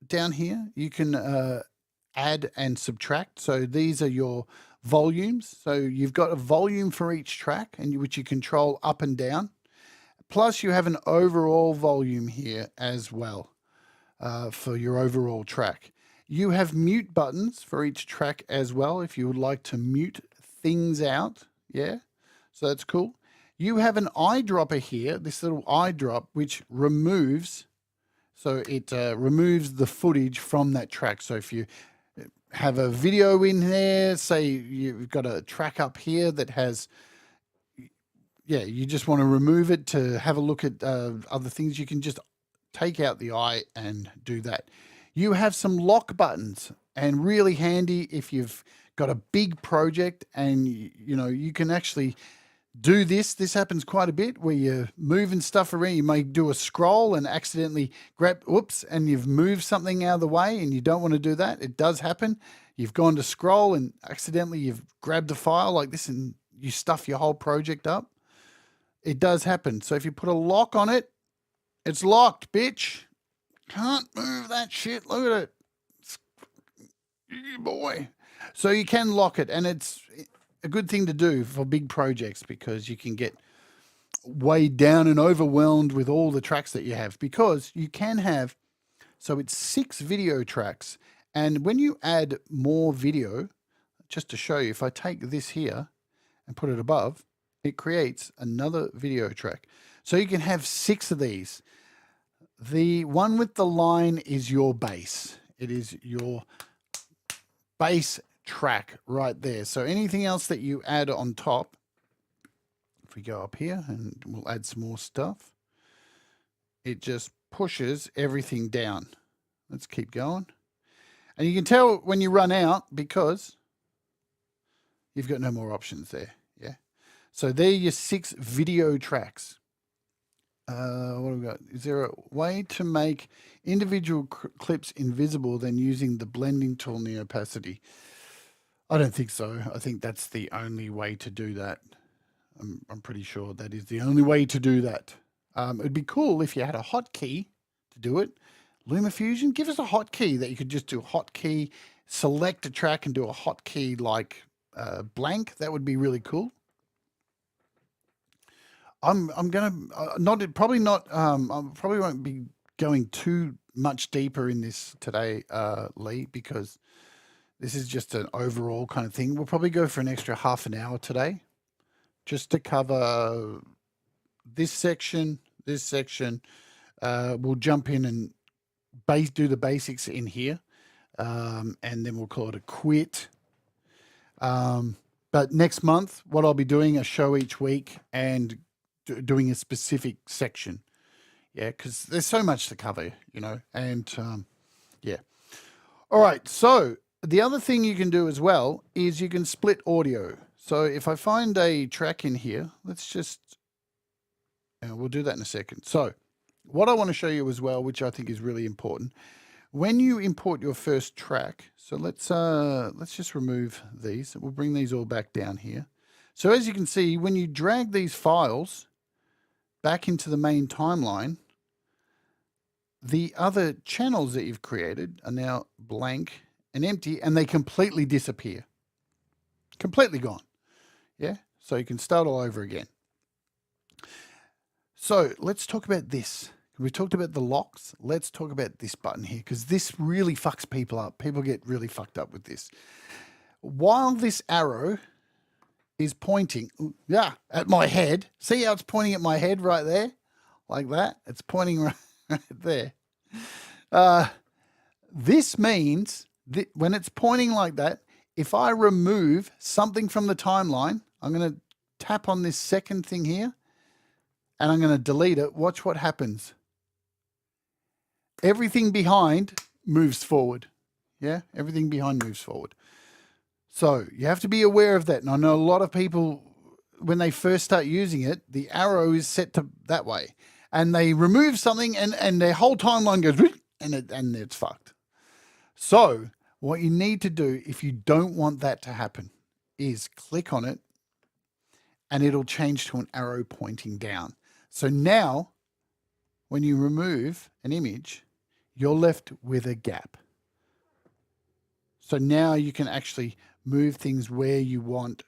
down here, you can add and subtract. So these are your volumes. So you've got a volume for each track, which you control up and down. Plus you have an overall volume here as well for your overall track. You have mute buttons for each track as well if you would like to mute things out. Yeah, so that's cool. You have an eyedropper here, this little eyedrop, which removes. So it removes the footage from that track. So if you have a video in there, say you've got a track up here that has, you just want to remove it to have a look at other things, you can just take out the eye and do that. You have some lock buttons, and really handy if you've got a big project and you can actually do this. This happens quite a bit where you're moving stuff around. You may do a scroll and accidentally and you've moved something out of the way and you don't want to do that. It does happen. You've gone to scroll and accidentally you've grabbed a file like this and you stuff your whole project up. It does happen. So if you put a lock on it, it's locked, bitch. Can't move that shit. Look at it. Boy. So you can lock it, and it's a good thing to do for big projects because you can get weighed down and overwhelmed with all the tracks that you have, because you can have, so it's 6 video tracks. And when you add more video, just to show you, if I take this here and put it above, it creates another video track. So you can have 6 of these. The one with the line is your base. It is your base track right there. So anything else that you add on top, if we go up here and we'll add some more stuff, it just pushes everything down. Let's keep going. And you can tell when you run out because you've got no more options there. Yeah. So there are your 6 video tracks. What have we got? Is there a way to make individual clips invisible than using the blending tool near opacity? I don't think so. I think that's the only way to do that. I'm pretty sure that is the only way to do that. It'd be cool if you had a hotkey to do it. LumaFusion, give us a hotkey that you could just do a hotkey, select a track and do a hotkey like blank. That would be really cool. I'm gonna probably won't be going too much deeper in this today, Lee, because this is just an overall kind of thing. We'll probably go for an extra half an hour today, just to cover this section. We'll jump in and do the basics in here, and then we'll call it a quit. But next month, what I'll be doing, a show each week and doing a specific section. Yeah, because there's so much to cover, and yeah. All right, so the other thing you can do as well is you can split audio. So if I find a track in here, let's just, we'll do that in a second. So what I want to show you as well, which I think is really important, when you import your first track, so let's just remove these. We'll bring these all back down here. So as you can see, when you drag these files back into the main timeline, the other channels that you've created are now blank and empty, and they completely disappear. Completely gone. Yeah? So you can start all over again. So let's talk about this. We've talked about the locks. Let's talk about this button here, because this really fucks people up. People get really fucked up with this. While this arrow is pointing at my head, see how it's pointing at my head right there? Like that? It's pointing right there. This means that when it's pointing like that, if I remove something from the timeline, I'm going to tap on this second thing here, and I'm going to delete it. Watch what happens. Everything behind moves forward. Yeah, everything behind moves forward. So you have to be aware of that. And I know a lot of people, when they first start using it, the arrow is set to that way. And they remove something and their whole timeline goes, and it's fucked. So what you need to do, if you don't want that to happen, is click on it and it'll change to an arrow pointing down. So now, when you remove an image, you're left with a gap. So now you can actually move things where you want,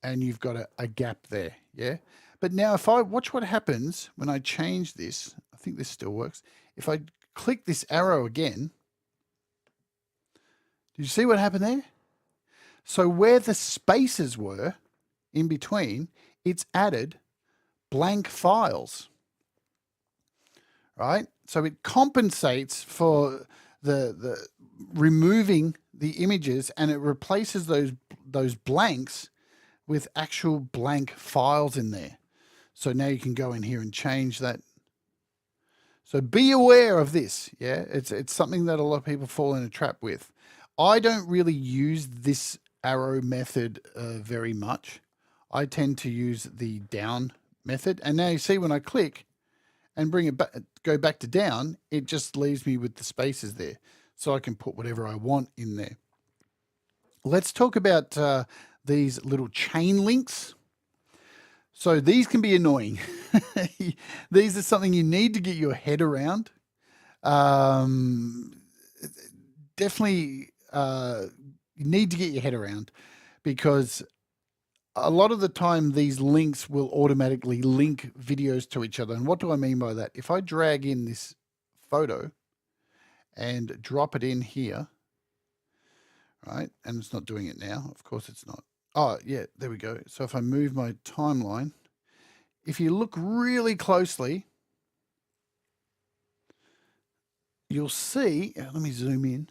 and you've got a gap there, yeah? But now if I watch what happens when I change this, I think this still works. If I click this arrow again, did you see what happened there? So where the spaces were in between, it's added blank files, right? So it compensates for the removing the images, and it replaces those blanks with actual blank files in there. So now you can go in here and change that. So be aware of this. Yeah, it's something that a lot of people fall in a trap with. I don't really use this arrow method very much. I tend to use the down method. And now you see when I click and bring it back, go back to down, it just leaves me with the spaces there. So I can put whatever I want in there. Let's talk about these little chain links. So these can be annoying. These are something you need to get your head around. Definitely you need to get your head around, because a lot of the time these links will automatically link videos to each other. And what do I mean by that? If I drag in this photo and drop it in here, right? And it's not doing it now. Of course it's not. Oh, yeah, there we go. So if I move my timeline, if you look really closely, you'll see, let me zoom in.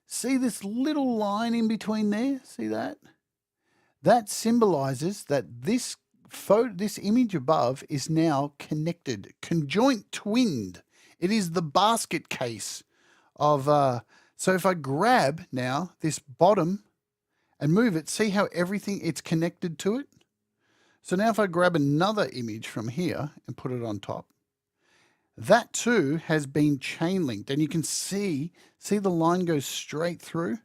See this little line in between there? See that? That symbolizes that this image above is now connected, conjoint twinned. It is the basket case of, so if I grab now this bottom and move it, see how everything, it's connected to it? So now if I grab another image from here and put it on top, that too has been chain linked, and you can see the line goes straight through.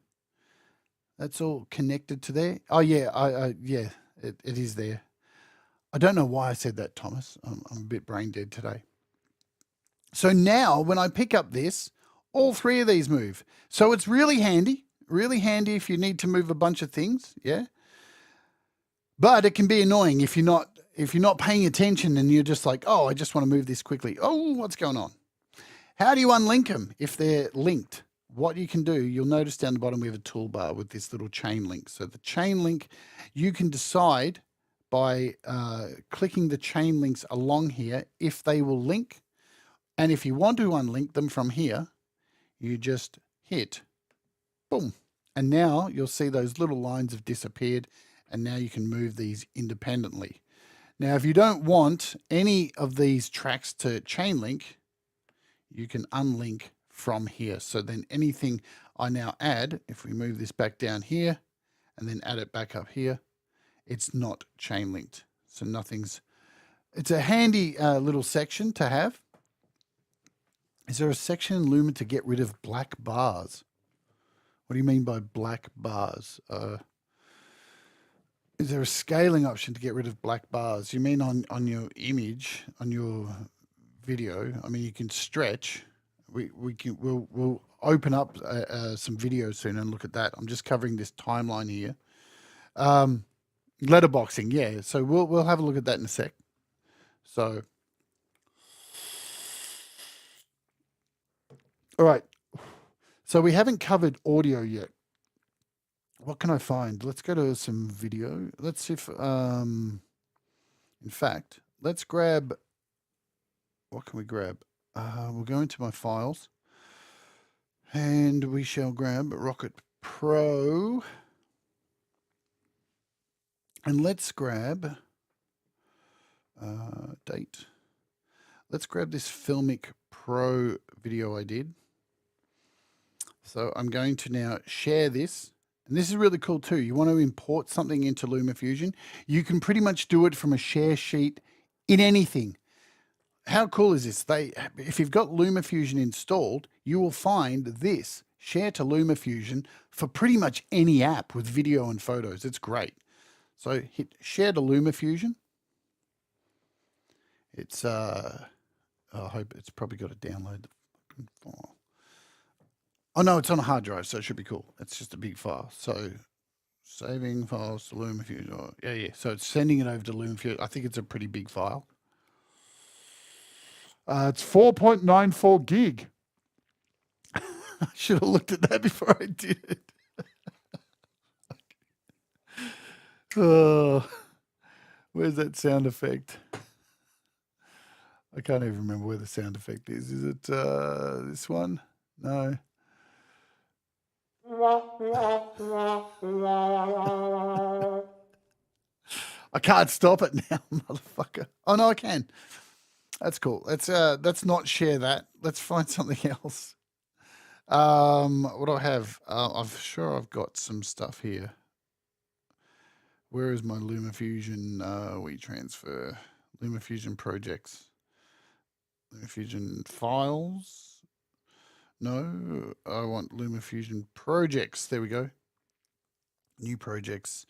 That's all connected to there. Oh yeah, yeah, it is there. I don't know why I said that, Thomas. I'm a bit brain dead today. So now when I pick up this, all three of these move. So it's really handy if you need to move a bunch of things, yeah? But it can be annoying if you're not paying attention and you're just like, oh, I just want to move this quickly. Oh, what's going on? How do you unlink them if they're linked? What you can do, you'll notice down the bottom we have a toolbar with this little chain link. So the chain link, you can decide by clicking the chain links along here if they will link. And if you want to unlink them from here, you just hit, boom. And now you'll see those little lines have disappeared, and now you can move these independently. Now, if you don't want any of these tracks to chain link, you can unlink from here. So then anything I now add, if we move this back down here and then add it back up here, it's not chain linked. So it's a handy little section to have. Is there a section in Luma to get rid of black bars? What do you mean by black bars? Is there a scaling option to get rid of black bars? You mean on your image, on your video. I mean, you can stretch. We'll open up some videos soon and look at that. I'm just covering this timeline here. Letterboxing, yeah. So we'll have a look at that in a sec. So, all right. So we haven't covered audio yet. What can I find? Let's go to some video. Let's see if, in fact, let's grab, what can we grab? We'll go into my files and we shall grab Rocket Pro. And let's grab, date. Let's grab this Filmic Pro video I did. So I'm going to now share this. And this is really cool too. You want to import something into LumaFusion. You can pretty much do it from a share sheet in anything. How cool is this? If you've got LumaFusion installed, you will find this share to LumaFusion for pretty much any app with video and photos. It's great. So hit share to LumaFusion. It's I hope it's probably got to download the fucking file. Oh no, it's on a hard drive, so it should be cool. It's just a big file. So saving files to LumaFusion. Oh, yeah. So it's sending it over to LumaFusion. I think it's a pretty big file. It's 4.94 gig. I should have looked at that before I did it. Oh, where's that sound effect? I can't even remember where the sound effect is. Is it this one? No. I can't stop it now, motherfucker. Oh no, I can. That's cool. Let's not share that. Let's find something else. What do I have? I'm sure I've got some stuff here. Where is my LumaFusion WeTransfer? LumaFusion projects. LumaFusion files. No, I want LumaFusion projects. There we go. New projects.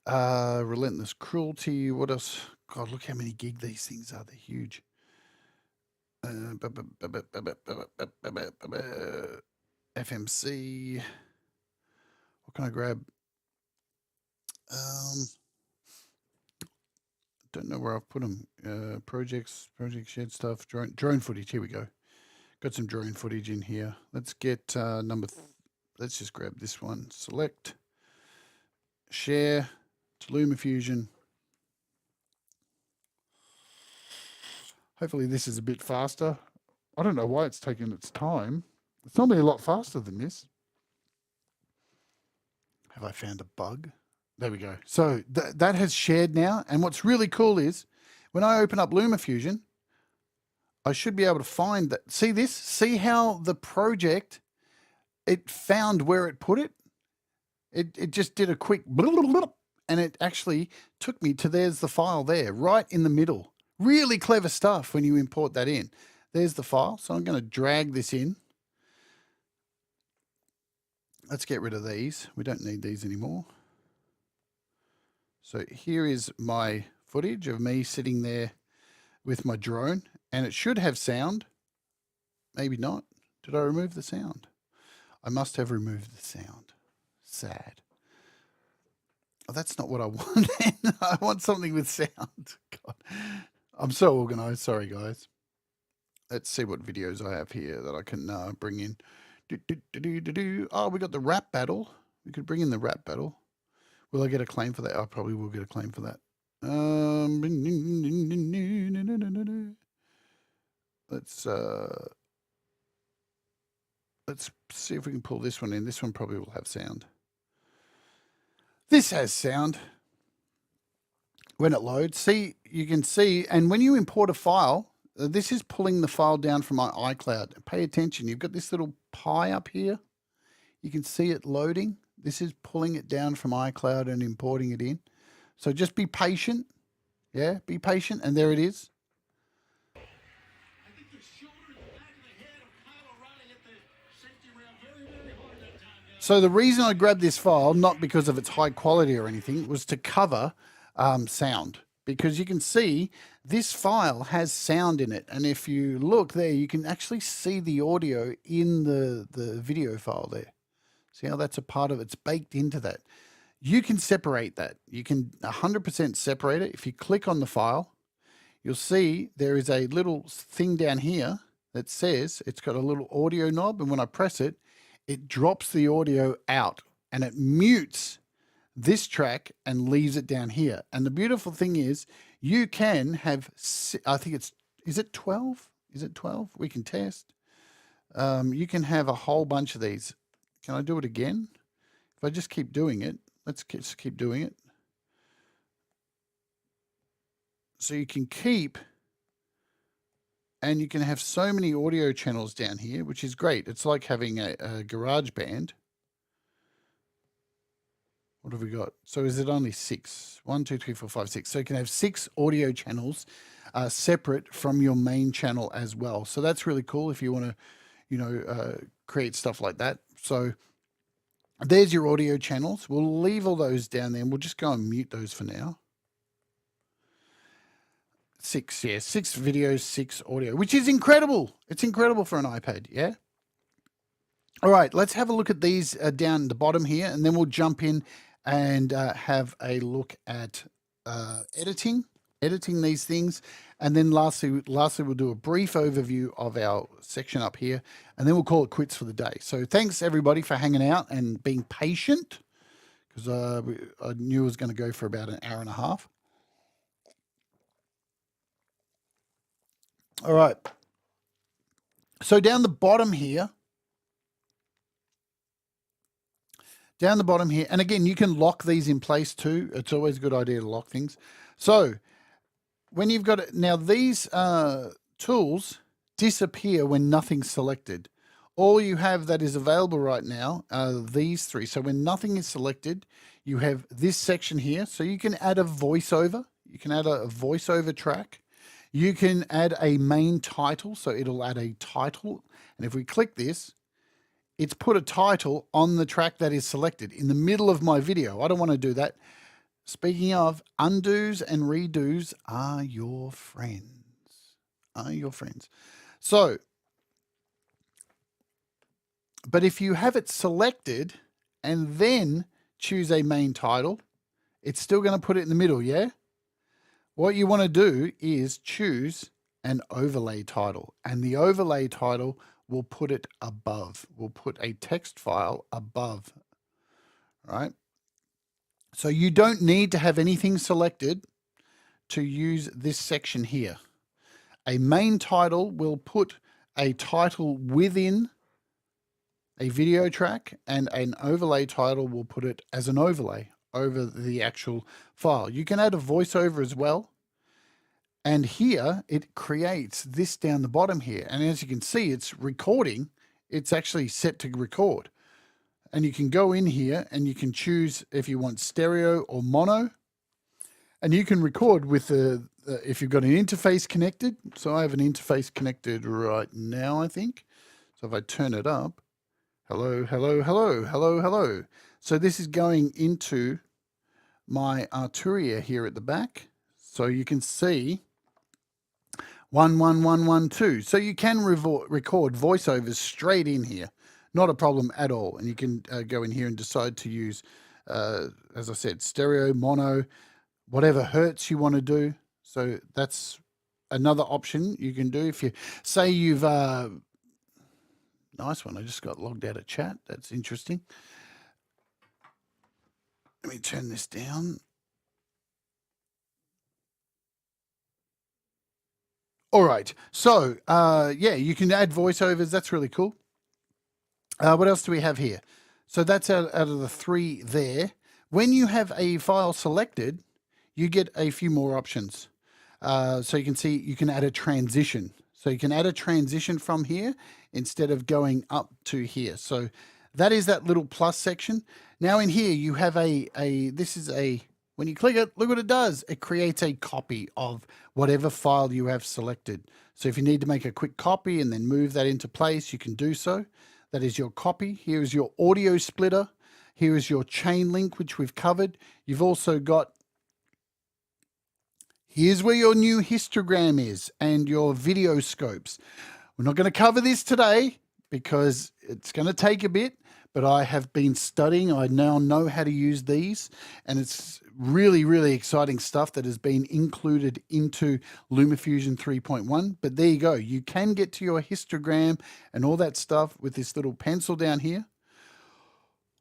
Relentless Cruelty. What else? God, look how many gig these things are. They're huge. FMC. What can I grab? Don't know where I've put them. Project shared stuff. Drone footage. Here we go. Got some drone footage in here. Let's get let's just grab this one. Select. Share to LumaFusion. Hopefully this is a bit faster. I don't know why it's taking its time. It's normally a lot faster than this. Have I found a bug? There we go. So that has shared now. And what's really cool is when I open up LumaFusion, I should be able to find that. See this? See how the project, it found where it put it? It just did a quick blah, blah, blah, and it actually took me to there's the file there, right in the middle. Really clever stuff when you import that in. There's the file. So I'm going to drag this in. Let's get rid of these. We don't need these anymore. So here is my footage of me sitting there with my drone, and it should have sound. Maybe not. Did I remove the sound? I must have removed the sound. Sad. Oh, that's not what I want. I want something with sound. God. I'm so organized. Sorry, guys. Let's see what videos I have here that I can bring in. Oh, we got the rap battle. We could bring in the rap battle. Will I get a claim for that? I probably will get a claim for that. Let's see if we can pull this one in. This one probably will have sound. This has sound. When it loads, see, you can see, and when you import a file, this is pulling the file down from my iCloud. Pay attention. You've got this little pie up here. You can see it loading. This is pulling it down from iCloud and importing it in. So just be patient. Yeah, be patient. And there it is. So the reason I grabbed this file, not because of its high quality or anything, was to cover sound. because you can see this file has sound in it. And if you look there, you can actually see the audio in the video file there. See how that's a part of it? It's baked into that. You can separate that. You can 100% separate it. If you click on the file, you'll see there is a little thing down here that says it's got a little audio knob. And when I press it, it drops the audio out and it mutes this track and leaves it down here. And the beautiful thing is you can have, I think is it 12? Is it 12? We can test. You can have a whole bunch of these. Can I do it again? If I just keep doing it, let's just keep doing it. So you can keep, and you can have so many audio channels down here, which is great. It's like having a garage band. What have we got? So is it only 6? 1, 2, 3, 4, 5, 6. So you can have 6 audio channels separate from your main channel as well. So that's really cool if you want to, create stuff like that. So there's your audio channels. We'll leave all those down there and we'll just go and mute those for now. 6, yeah, 6 videos, 6 audio, which is incredible. It's incredible for an iPad, yeah? All right, let's have a look at these down the bottom here, and then we'll jump in and have a look at editing these things. And then lastly, we'll do a brief overview of our section up here, and then we'll call it quits for the day. So thanks, everybody, for hanging out and being patient, because I knew it was going to go for about an hour and a half. All right. So down the bottom here, and again, you can lock these in place too. It's always a good idea to lock things. So when you've got it, now these tools disappear when nothing's selected. All you have that is available right now are these 3. So when nothing is selected, you have this section here. So you can add a voiceover. You can add a voiceover track. You can add a main title. So it'll add a title. And if we click this, it's put a title on the track that is selected in the middle of my video. I don't want to do that. Speaking of, undos and redos are your friends. So, but if you have it selected and then choose a main title, it's still going to put it in the middle, yeah? What you want to do is choose an overlay title, and the overlay title will put it above. We'll put a text file above, right? So you don't need to have anything selected to use this section here. A main title will put a title within a video track, and an overlay title will put it as an overlay over the actual file. You can add a voiceover as well. And here it creates this down the bottom here. And as you can see, it's recording. It's actually set to record. And you can go in here and you can choose if you want stereo or mono. And you can record with if you've got an interface connected. So I have an interface connected right now, I think. So if I turn it up, hello, hello, hello, hello, hello. So this is going into my Arturia here at the back. So you can see 11112. So you can record voiceovers straight in here. Not a problem at all. And you can go in here and decide to use, as I said, stereo, mono, whatever hertz you want to do. So that's another option you can do. If you say you've, nice one. I just got logged out of chat. That's interesting. Let me turn this down. All right. So, yeah, you can add voiceovers. That's really cool. What else do we have here? So that's out of the 3 there. When you have a file selected, you get a few more options. So you can see you can add a transition. So you can add a transition from here instead of going up to here. So that is that little plus section. Now in here you have when you click it, look what it does. It creates a copy of whatever file you have selected. So if you need to make a quick copy and then move that into place, you can do so. That is your copy. Here is your audio splitter. Here is your chain link, which we've covered. You've also got Here's where your new histogram is and your video scopes. We're not going to cover this today because it's going to take a bit, but I have been studying. I now know how to use these, and it's really, really exciting stuff that has been included into LumaFusion 3.1. But there you go. You can get to your histogram and all that stuff with this little pencil down here.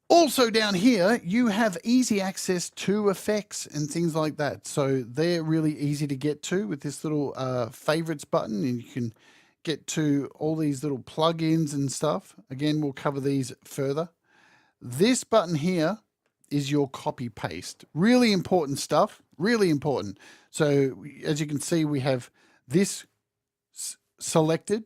Also down here, you have easy access to effects and things like that. So they're really easy to get to with this little favorites button, and you can get to all these little plugins and stuff. Again, we'll cover these further. This button here is your copy paste. Really important stuff, really important. So as you can see, we have this selected.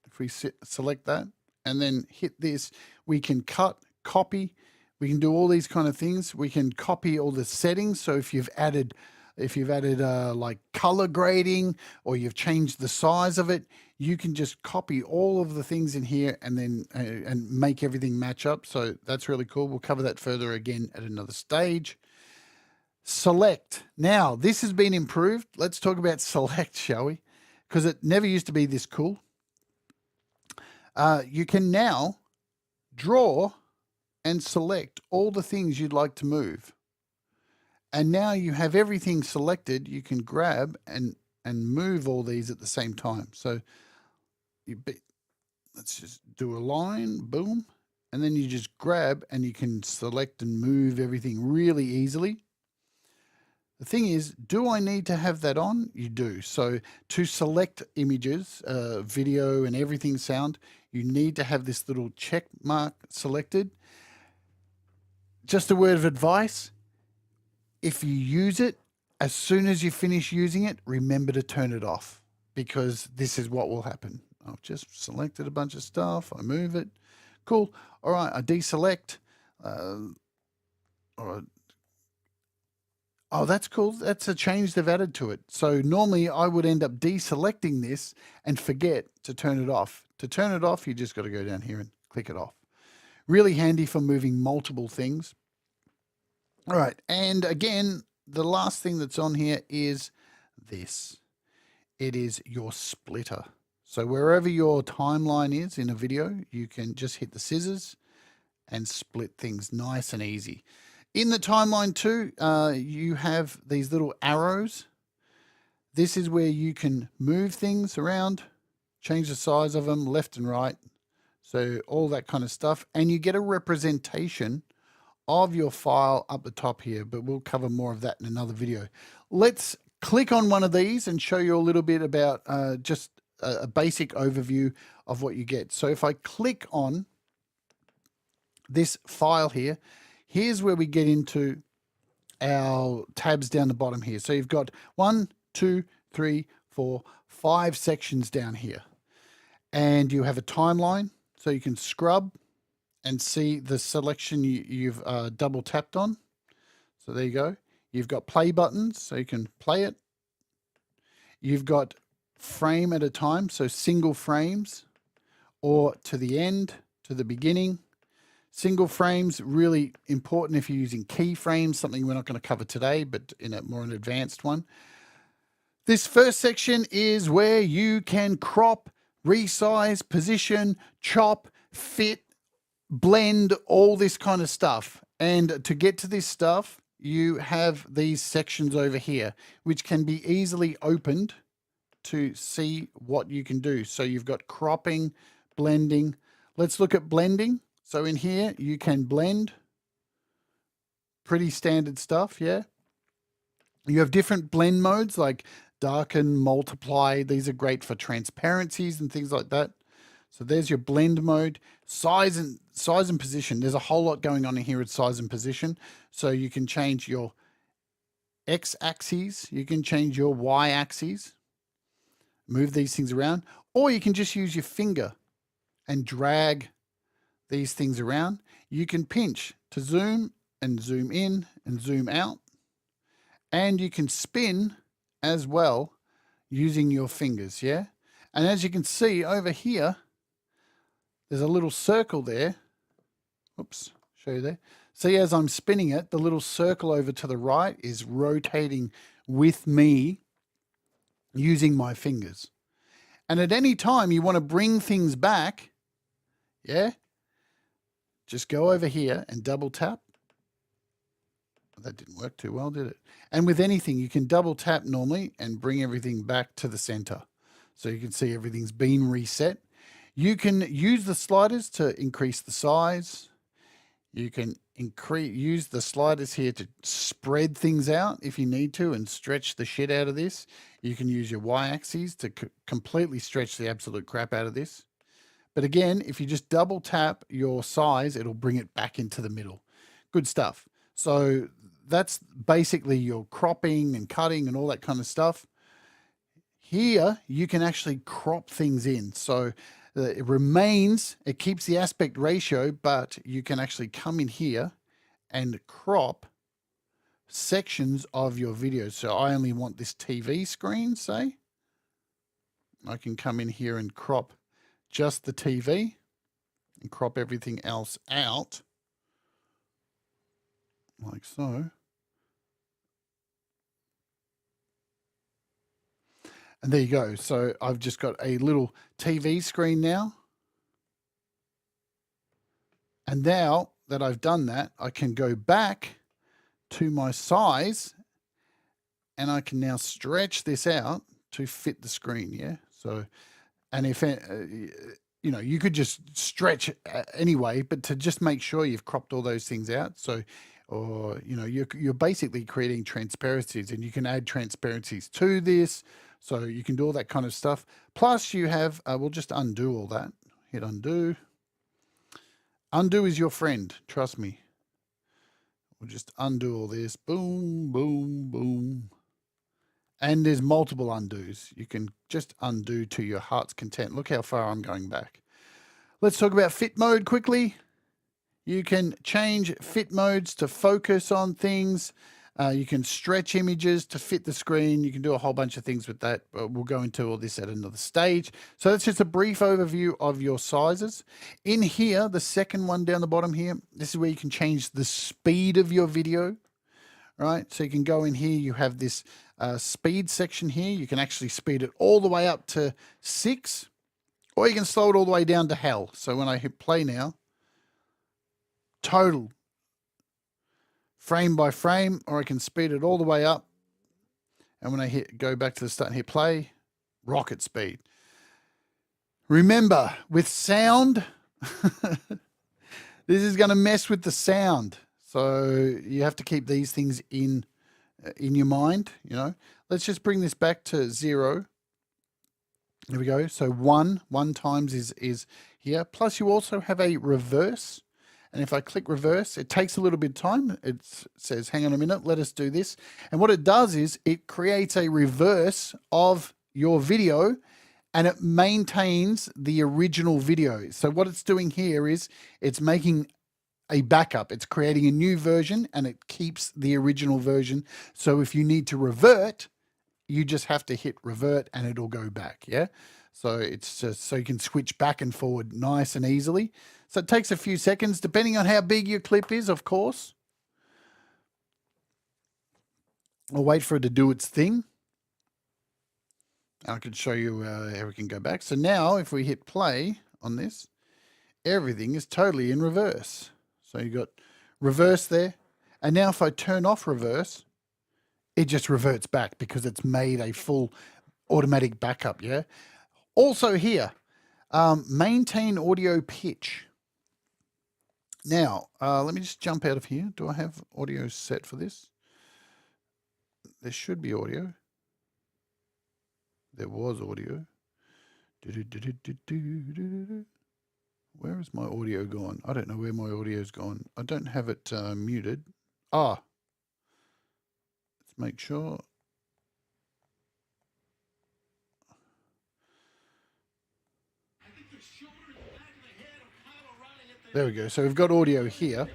If we select that and then hit this, we can cut, copy. We can do all these kind of things. We can copy all the settings. So if you've added like color grading, or you've changed the size of it, you can just copy all of the things in here and then and make everything match up. So that's really cool. We'll cover that further again at another stage. Select. Now, this has been improved. Let's talk about select, shall we? Because it never used to be this cool. You can now draw and select all the things you'd like to move. And now you have everything selected. You can grab and move all these at the same time. So let's just do a line, boom. And then you just grab and you can select and move everything really easily. The thing is, do I need to have that on? You do. So to select images, video and everything sound, you need to have this little check mark selected. Just a word of advice. If you use it, as soon as you finish using it, remember to turn it off, because this is what will happen. I've just selected a bunch of stuff. I move it. Cool. All right. I deselect. All right. Oh, that's cool. That's a change they've added to it. So normally I would end up deselecting this and forget to turn it off. To turn it off, you just got to go down here and click it off. Really handy for moving multiple things. All right. And again, the last thing that's on here is this. It is your splitter. So wherever your timeline is in a video, you can just hit the scissors and split things nice and easy. In the timeline too, you have these little arrows. This is where you can move things around, change the size of them left and right. So all that kind of stuff. And you get a representation of your file up the top here, but we'll cover more of that in another video. Let's click on one of these and show you a little bit about just a basic overview of what you get. So if I click on this file here, here's where we get into our tabs down the bottom here. So you've got 1, 2, 3, 4, 5 sections down here. And you have a timeline, so you can scrub and see the selection you've double tapped on. So there you go. You've got play buttons, so you can play it. You've got frame at a time, so single frames, or to the end, to the beginning. Single frames, really important if you're using keyframes, something we're not going to cover today, but in a more advanced one. This first section is where you can crop, resize, position, chop, fit, blend, all this kind of stuff. And to get to this stuff, you have these sections over here, which can be easily opened to see what you can do. So you've got cropping, blending. Let's look at blending. So in here, you can blend. Pretty standard stuff, yeah. You have different blend modes like darken, multiply. These are great for transparencies and things like that. So there's your blend mode. Size and position. There's a whole lot going on in here with size and position. So you can change your x-axes. You can change your y-axes. Move these things around. Or you can just use your finger and drag these things around. You can pinch to zoom and zoom in and zoom out. And you can spin as well using your fingers, yeah? And as you can see over here, there's a little circle there. Oops, show you there. See, as I'm spinning it, the little circle over to the right is rotating with me using my fingers. And at any time you want to bring things back, yeah, just go over here and double tap. That didn't work too well, did it? And with anything, you can double tap normally and bring everything back to the center. So you can see everything's been reset. You can use the sliders to increase the size. You can use the sliders here to spread things out if you need to and stretch the shit out of this. You can use your y-axis to completely stretch the absolute crap out of this. But again, if you just double tap your size, it'll bring it back into the middle. Good stuff. So that's basically your cropping and cutting and all that kind of stuff. Here, you can actually crop things in. So it remains, it keeps the aspect ratio, but you can actually come in here and crop sections of your video. So I only want this TV screen, say. I can come in here and crop just the TV and crop everything else out. Like so. And there you go. So I've just got a little TV screen now. And now that I've done that, I can go back to my size and I can now stretch this out to fit the screen. Yeah. So, and if, you know, you could just stretch anyway, but to just make sure you've cropped all those things out. So, or, you know, you're basically creating transparencies, and you can add transparencies to this. So you can do all that kind of stuff. Plus you have, we'll just undo all that. Hit undo. Undo is your friend. Trust me. We'll just undo all this. Boom, boom, boom. And there's multiple undos. You can just undo to your heart's content. Look how far I'm going back. Let's talk about fit mode quickly. You can change fit modes to focus on things. You can stretch images to fit the screen. You can do a whole bunch of things with that, but we'll go into all this at another stage. So that's just a brief overview of your sizes. In here, the second one down the bottom here, this is where you can change the speed of your video, right? So you can go in here, you have this speed section here. You can actually speed it all the way up to 6, or you can slow it all the way down to hell. So when I hit play now, total frame by frame, or I can speed it all the way up. And when I go back to the start and hit play, rocket speed. Remember, with sound, this is going to mess with the sound. So you have to keep these things in your mind, you know. Let's just bring this back to 0. There we go. So 1 times is here. Plus you also have a reverse. And if I click reverse, it takes a little bit of time. It says, hang on a minute, let us do this. And what it does is it creates a reverse of your video, and it maintains the original video. So what it's doing here is it's making a backup. It's creating a new version, and it keeps the original version. So if you need to revert, you just have to hit revert and it'll go back. Yeah. So it's just so you can switch back and forward nice and easily. So it takes a few seconds, depending on how big your clip is, of course. I'll wait for it to do its thing. I can show you how we can go back. So now if we hit play on this, everything is totally in reverse. So you've got reverse there. And now if I turn off reverse, it just reverts back because it's made a full automatic backup, yeah? Also here, maintain audio pitch. Now, let me just jump out of here. Do I have audio set for this? There should be audio. There was audio. Where is my audio gone? I don't know where my audio's gone. I don't have it muted. Ah. Let's make sure. There we go. So we've got audio here.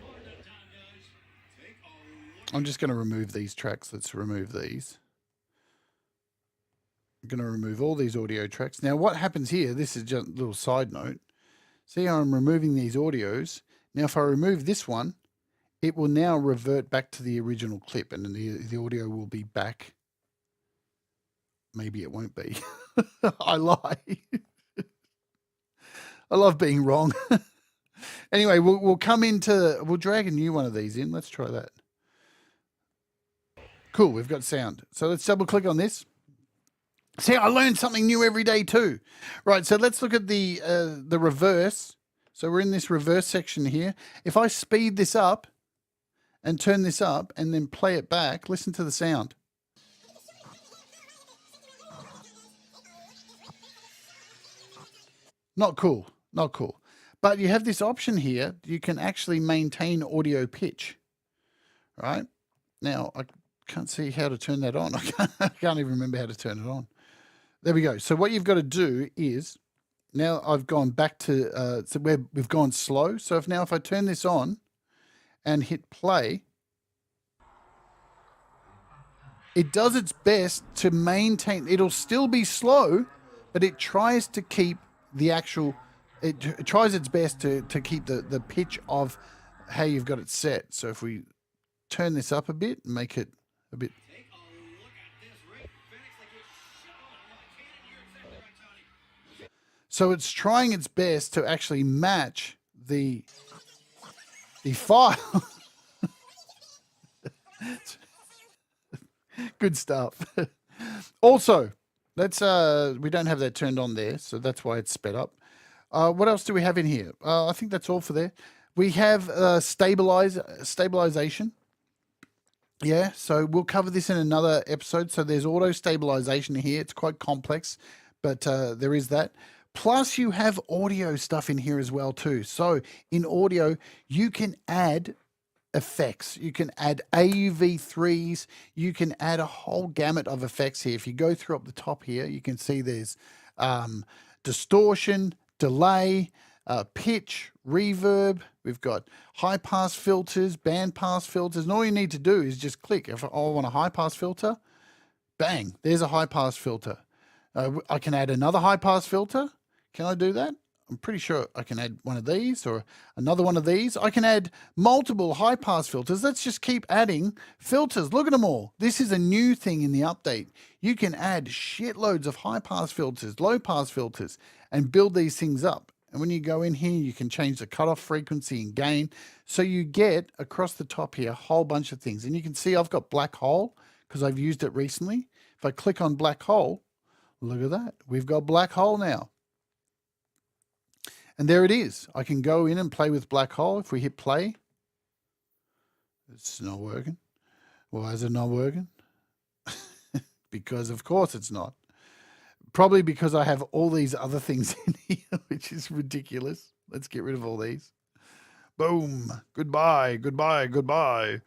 I'm just going to remove these tracks. Let's remove these. I'm going to remove all these audio tracks. Now what happens here, this is just a little side note. See how I'm removing these audios. Now if I remove this one, it will now revert back to the original clip, and then the audio will be back maybe it won't be. I lie. I love being wrong. Anyway, we'll drag a new one of these in. Let's try that. Cool, we've got sound. So let's double click on this. See, I learned something new every day too. Right, so let's look at the reverse. So we're in this reverse section here. If I speed this up and turn this up and then play it back, listen to the sound. Not cool, not cool. But you have this option here. You can actually maintain audio pitch, right? Now, I can't see how to turn that on. I can't even remember how to turn it on. There we go. So what you've got to do is, now I've gone back to, so we've gone slow. So if I turn this on and hit play, it does its best to maintain, it'll still be slow, but it tries to keep the actual, it tries its best to keep the pitch of how you've got it set. So if we turn this up a bit and make it a bit. So it's trying its best to actually match the file. Good stuff. Also, let's we don't have that turned on there, so that's why it's sped up. What else do we have in here? I think that's all for there. We have stabilization. Yeah, so we'll cover this in another episode. So there's auto stabilization here. It's quite complex, but there is that. Plus you have audio stuff in here as well too. So in audio, you can add effects. You can add AUV3s. You can add a whole gamut of effects here. If you go through up the top here, you can see there's distortion, delay, pitch, reverb. We've got high pass filters, band pass filters. And all you need to do is just click. If I want a high pass filter, bang, there's a high pass filter. I can add another high pass filter. Can I do that? I'm pretty sure I can add one of these or another one of these. I can add multiple high pass filters. Let's just keep adding filters. Look at them all. This is a new thing in the update. You can add shitloads of high pass filters, low pass filters, and build these things up. And when you go in here, you can change the cutoff frequency and gain. So you get across the top here a whole bunch of things. And you can see I've got black hole because I've used it recently. If I click on black hole, look at that. We've got black hole now. And there it is. I can go in and play with black hole. If we hit play, it's not working. Why is it not working? Because of course it's not. Probably because I have all these other things in here, which is ridiculous. Let's get rid of all these. Boom. Goodbye, goodbye, goodbye.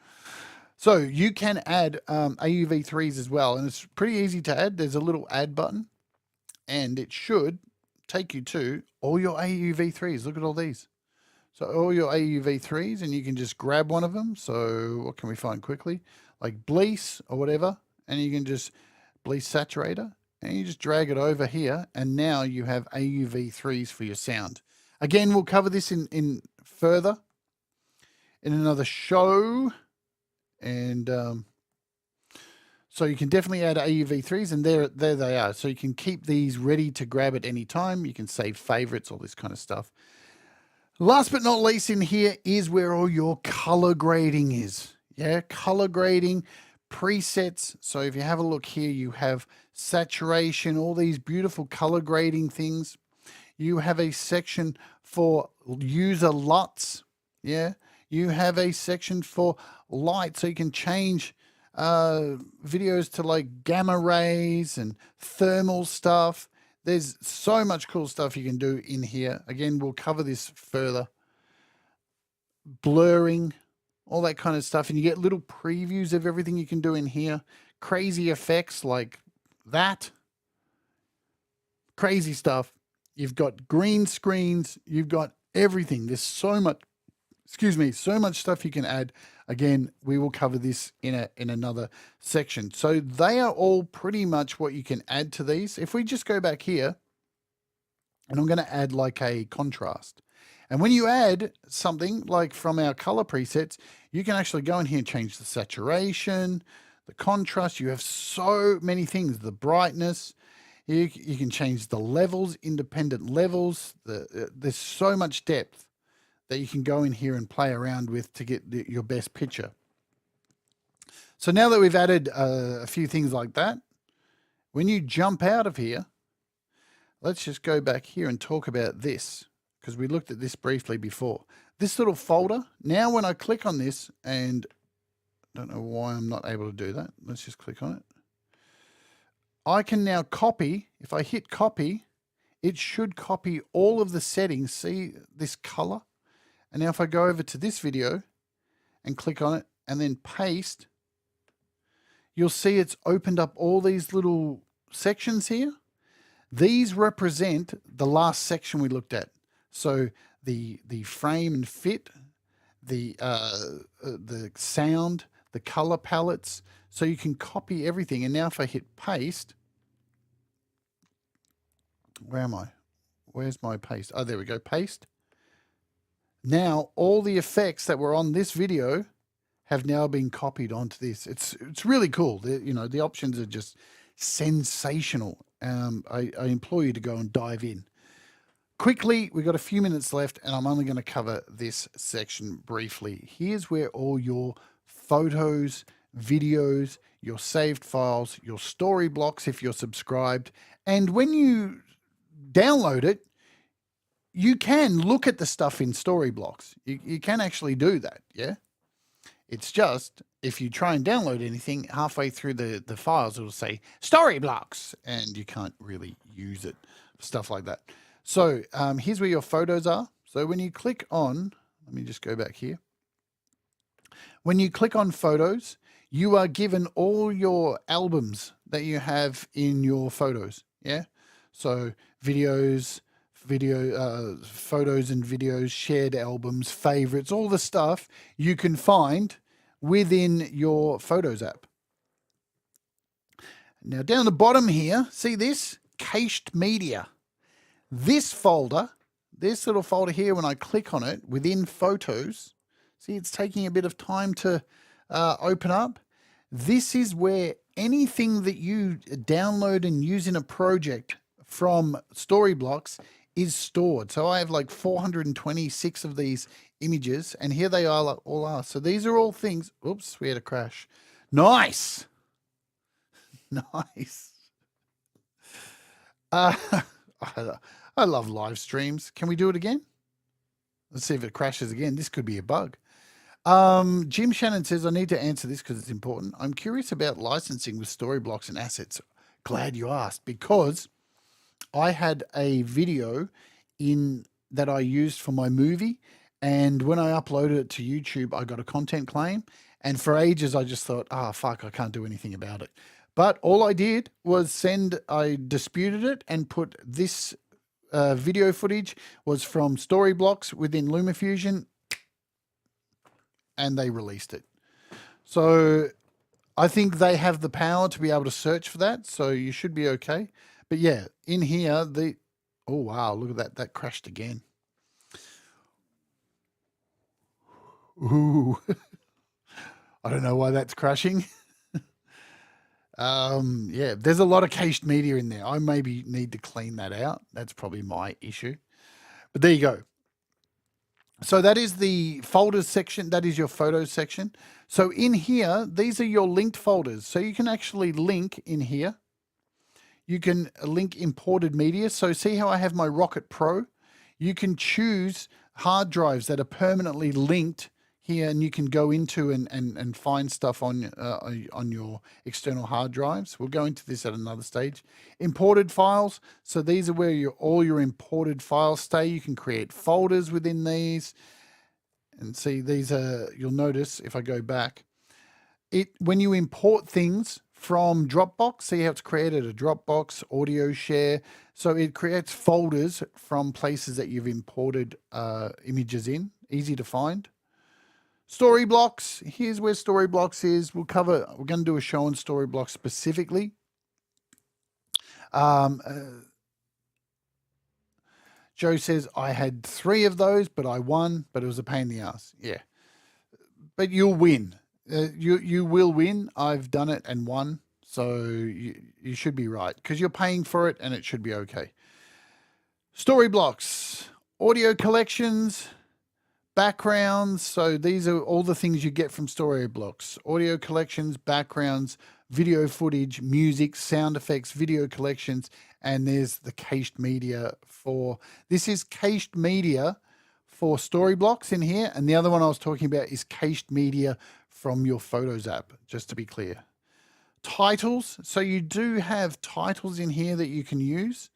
So you can add AUV3s as well. And it's pretty easy to add. There's a little add button. And it should take you to all your AUV3s. Look at all these. So all your AUV3s, and you can just grab one of them. So what can we find quickly? Like Bleece or whatever. And you can just Bleece Saturator. And you just drag it over here. And now you have AUV3s for your sound. Again, we'll cover this in further in another show. And so you can definitely add AUV3s, and there they are. So you can keep these ready to grab at any time. You can save favorites, all this kind of stuff. Last but not least in here is where all your color grading is. Yeah, color grading, presets. So if you have a look here, you have saturation, all these beautiful color grading things. You have a section for user LUTs. Yeah, you have a section for light, so you can change videos to like gamma rays and thermal stuff. There's so much cool stuff you can do in here. Again, we'll cover this further. Blurring, all that kind of stuff. And you get little previews of everything you can do in here. Crazy effects like that. Crazy stuff. You've got green screens. You've got everything. There's so much, so much stuff you can add. Again, we will cover this in another section. So they are all pretty much what you can add to these. If we just go back here, and I'm going to add like a contrast. And when you add something like from our color presets, you can actually go in here and change the saturation, the contrast. You have so many things. The brightness. You can change the levels, independent levels. There's so much depth that you can go in here and play around with to get your best picture. So now that we've added a few things like that, when you jump out of here, let's just go back here and talk about this, because we looked at this briefly before. This little folder, now when I click on this, and I don't know why I'm not able to do that. Let's just click on it. I can now copy. If I hit copy, it should copy all of the settings. See this color? And now if I go over to this video and click on it and then paste, you'll see it's opened up all these little sections here. These represent the last section we looked at. So the frame and fit, the sound, the color palettes. So you can copy everything. And now if I hit paste, where am I? Where's my paste? Oh, there we go, paste. Now all the effects that were on this video have now been copied onto this. It's really cool. The options are just sensational. I implore you to go and dive in. Quickly, we've got a few minutes left, and I'm only going to cover this section briefly. Here's where all your photos, videos, your saved files, your story blocks if you're subscribed, and when you download it, you can look at the stuff in story blocks. You can actually do that, yeah? It's just, if you try and download anything, halfway through the files, it'll say story blocks, and you can't really use it, stuff like that. So here's where your photos are. So when you click on, let me just go back here. When you click on photos, you are given all your albums that you have in your photos, yeah? So videos, photos and videos, shared albums, favorites, all the stuff you can find within your Photos app. Now down the bottom here, see this? Cached media. This folder, this little folder here, when I click on it within Photos, see it's taking a bit of time to open up. This is where anything that you download and use in a project from Storyblocks is stored. So I have like 426 of these images, and here they all are. So these are all things. Oops, we had a crash. Nice. Nice. I love live streams. Can we do it again? Let's see if it crashes again. This could be a bug. Jim Shannon says, I need to answer this because it's important. I'm curious about licensing with Storyblocks and assets. Glad you asked, because I had a video in that I used for my movie, and when I uploaded it to YouTube, I got a content claim, and for ages I just thought, fuck, I can't do anything about it. But all I did was I disputed it and put this video footage was from Storyblocks within LumaFusion, and they released it. So I think they have the power to be able to search for that, so you should be okay. But yeah, in here, oh wow, look at that. That crashed again. Ooh. I don't know why that's crashing. Yeah, there's a lot of cached media in there. I maybe need to clean that out. That's probably my issue. But there you go. So that is the folders section. That is your photos section. So in here, these are your linked folders. So you can actually link in here. You can link imported media. So see how I have my Rocket Pro? You can choose hard drives that are permanently linked here, and you can go into and find stuff on your external hard drives. We'll go into this at another stage. Imported files. So these are where all your imported files stay. You can create folders within these. And see, these are, you'll notice if I go back, when you import things from Dropbox, see how it's created a Dropbox, audio share. So it creates folders from places that you've imported images in, easy to find. Storyblocks, here's where Storyblocks is. We're going to do a show on Storyblocks specifically. Joe says, I had 3 of those, but I won, but it was a pain in the ass. Yeah. But you'll win. You will win. I've done it and won, so you should be right because you're paying for it and it should be okay. Story blocks, audio collections, backgrounds. So these are all the things you get from story blocks: audio collections, backgrounds, video footage, music, sound effects, video collections, and there's the cached media for this is cached media for story blocks in here, and the other one I was talking about is cached media from your Photos app, just to be clear. Titles, so you do have titles in here that you can use.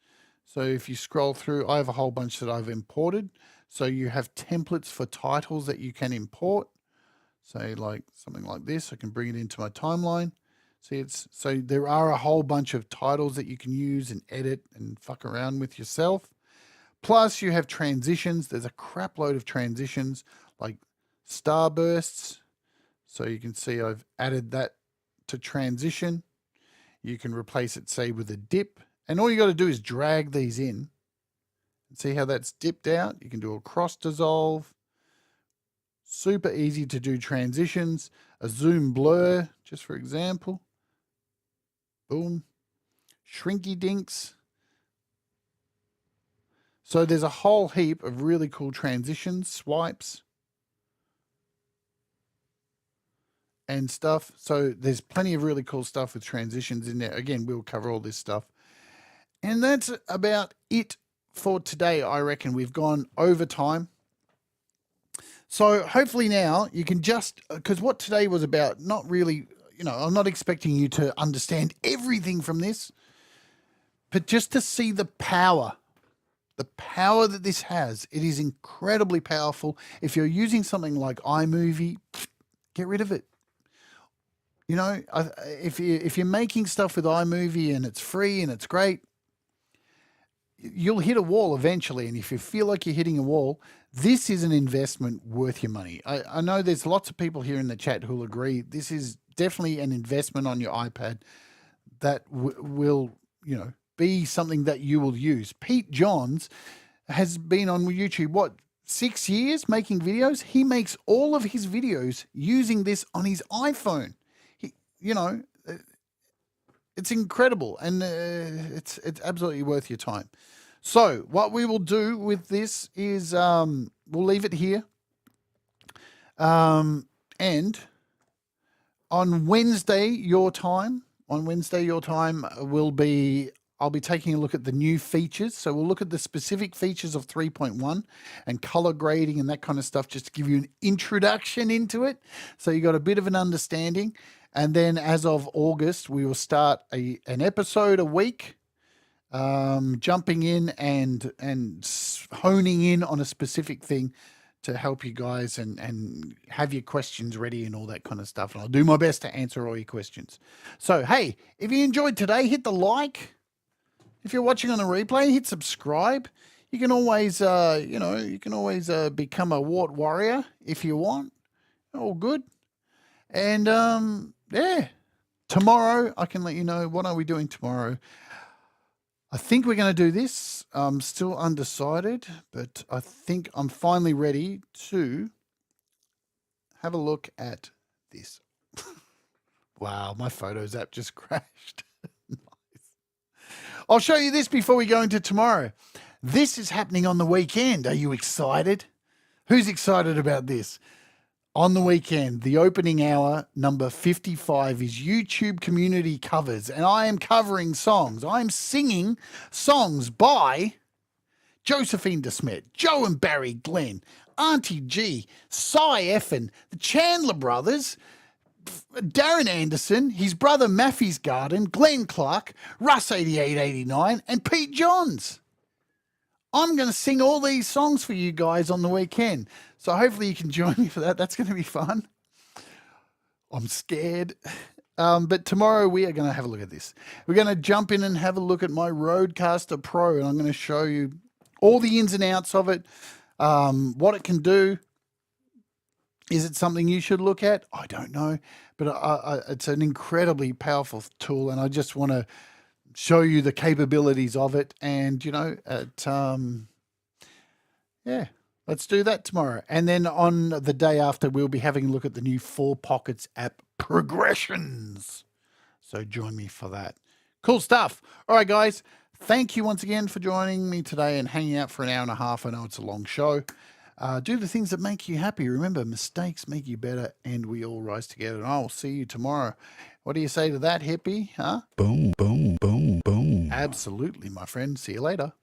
So if you scroll through, I have a whole bunch that I've imported. So you have templates for titles that you can import. Say like something like this, I can bring it into my timeline. See, so there are a whole bunch of titles that you can use and edit and fuck around with yourself. Plus you have transitions. There's a crap load of transitions like starbursts. So you can see I've added that to transition. You can replace it, say, with a dip. And all you got to do is drag these in. See how that's dipped out? You can do a cross dissolve. Super easy to do transitions. A zoom blur, just for example. Boom. Shrinky dinks. So there's a whole heap of really cool transitions, swipes, and stuff. So there's plenty of really cool stuff with transitions in there. Again, we'll cover all this stuff. And that's about it for today, I reckon. We've gone over time. So hopefully now you can just, because what today was about, not really, I'm not expecting you to understand everything from this, but just to see the power that this has. It is incredibly powerful. If you're using something like iMovie, get rid of it. If you're making stuff with iMovie and it's free and it's great, you'll hit a wall eventually. And if you feel like you're hitting a wall, this is an investment worth your money. I know there's lots of people here in the chat who'll agree. This is definitely an investment on your iPad that will, be something that you will use. Pete Johns has been on YouTube, 6 years making videos? He makes all of his videos using this on his iPhone. It's incredible, and it's absolutely worth your time. So what we will do with this is we'll leave it here. And on Wednesday, your time, I'll be taking a look at the new features. So we'll look at the specific features of 3.1 and color grading and that kind of stuff, just to give you an introduction into it. So you got a bit of an understanding. And then as of August, we will start an episode a week, jumping in and honing in on a specific thing to help you guys and have your questions ready and all that kind of stuff. And I'll do my best to answer all your questions. So, hey, if you enjoyed today, hit the like. If you're watching on a replay, hit subscribe. You can always, become a Wart Warrior if you want. All good. And, tomorrow I can let you know what are we doing tomorrow. I think we're going to do this. I'm still undecided, but I think I'm finally ready to have a look at this. Wow, my Photos app just crashed. I'll show you this before we go into tomorrow. This is happening on the weekend. Are you excited? Who's excited about this? On the weekend, the opening hour, number 55, is YouTube community covers. And I am covering songs. I'm singing songs by Josephine DeSmet, Joe and Barry Glenn, Auntie G, Cy Effin, the Chandler Brothers, Darren Anderson, his brother Maffy's Garden, Glenn Clark, Russ 8889, and Pete Johns. I'm going to sing all these songs for you guys on the weekend. So hopefully you can join me for that. That's going to be fun. I'm scared. But tomorrow we are going to have a look at this. We're going to jump in and have a look at my Rodecaster Pro, and I'm going to show you all the ins and outs of it, what it can do. Is it something you should look at? I don't know, but it's an incredibly powerful tool, and I just want to show you the capabilities of it. And Let's do that tomorrow. And then on the day after, we'll be having a look at the new 4 Pockets app progressions. So join me for that. Cool stuff. All right, guys. Thank you once again for joining me today and hanging out for an hour and a half. I know it's a long show. Do the things that make you happy. Remember, mistakes make you better, and we all rise together. And I will see you tomorrow. What do you say to that, hippie? Huh? Boom, boom, boom, boom. Absolutely, my friend. See you later.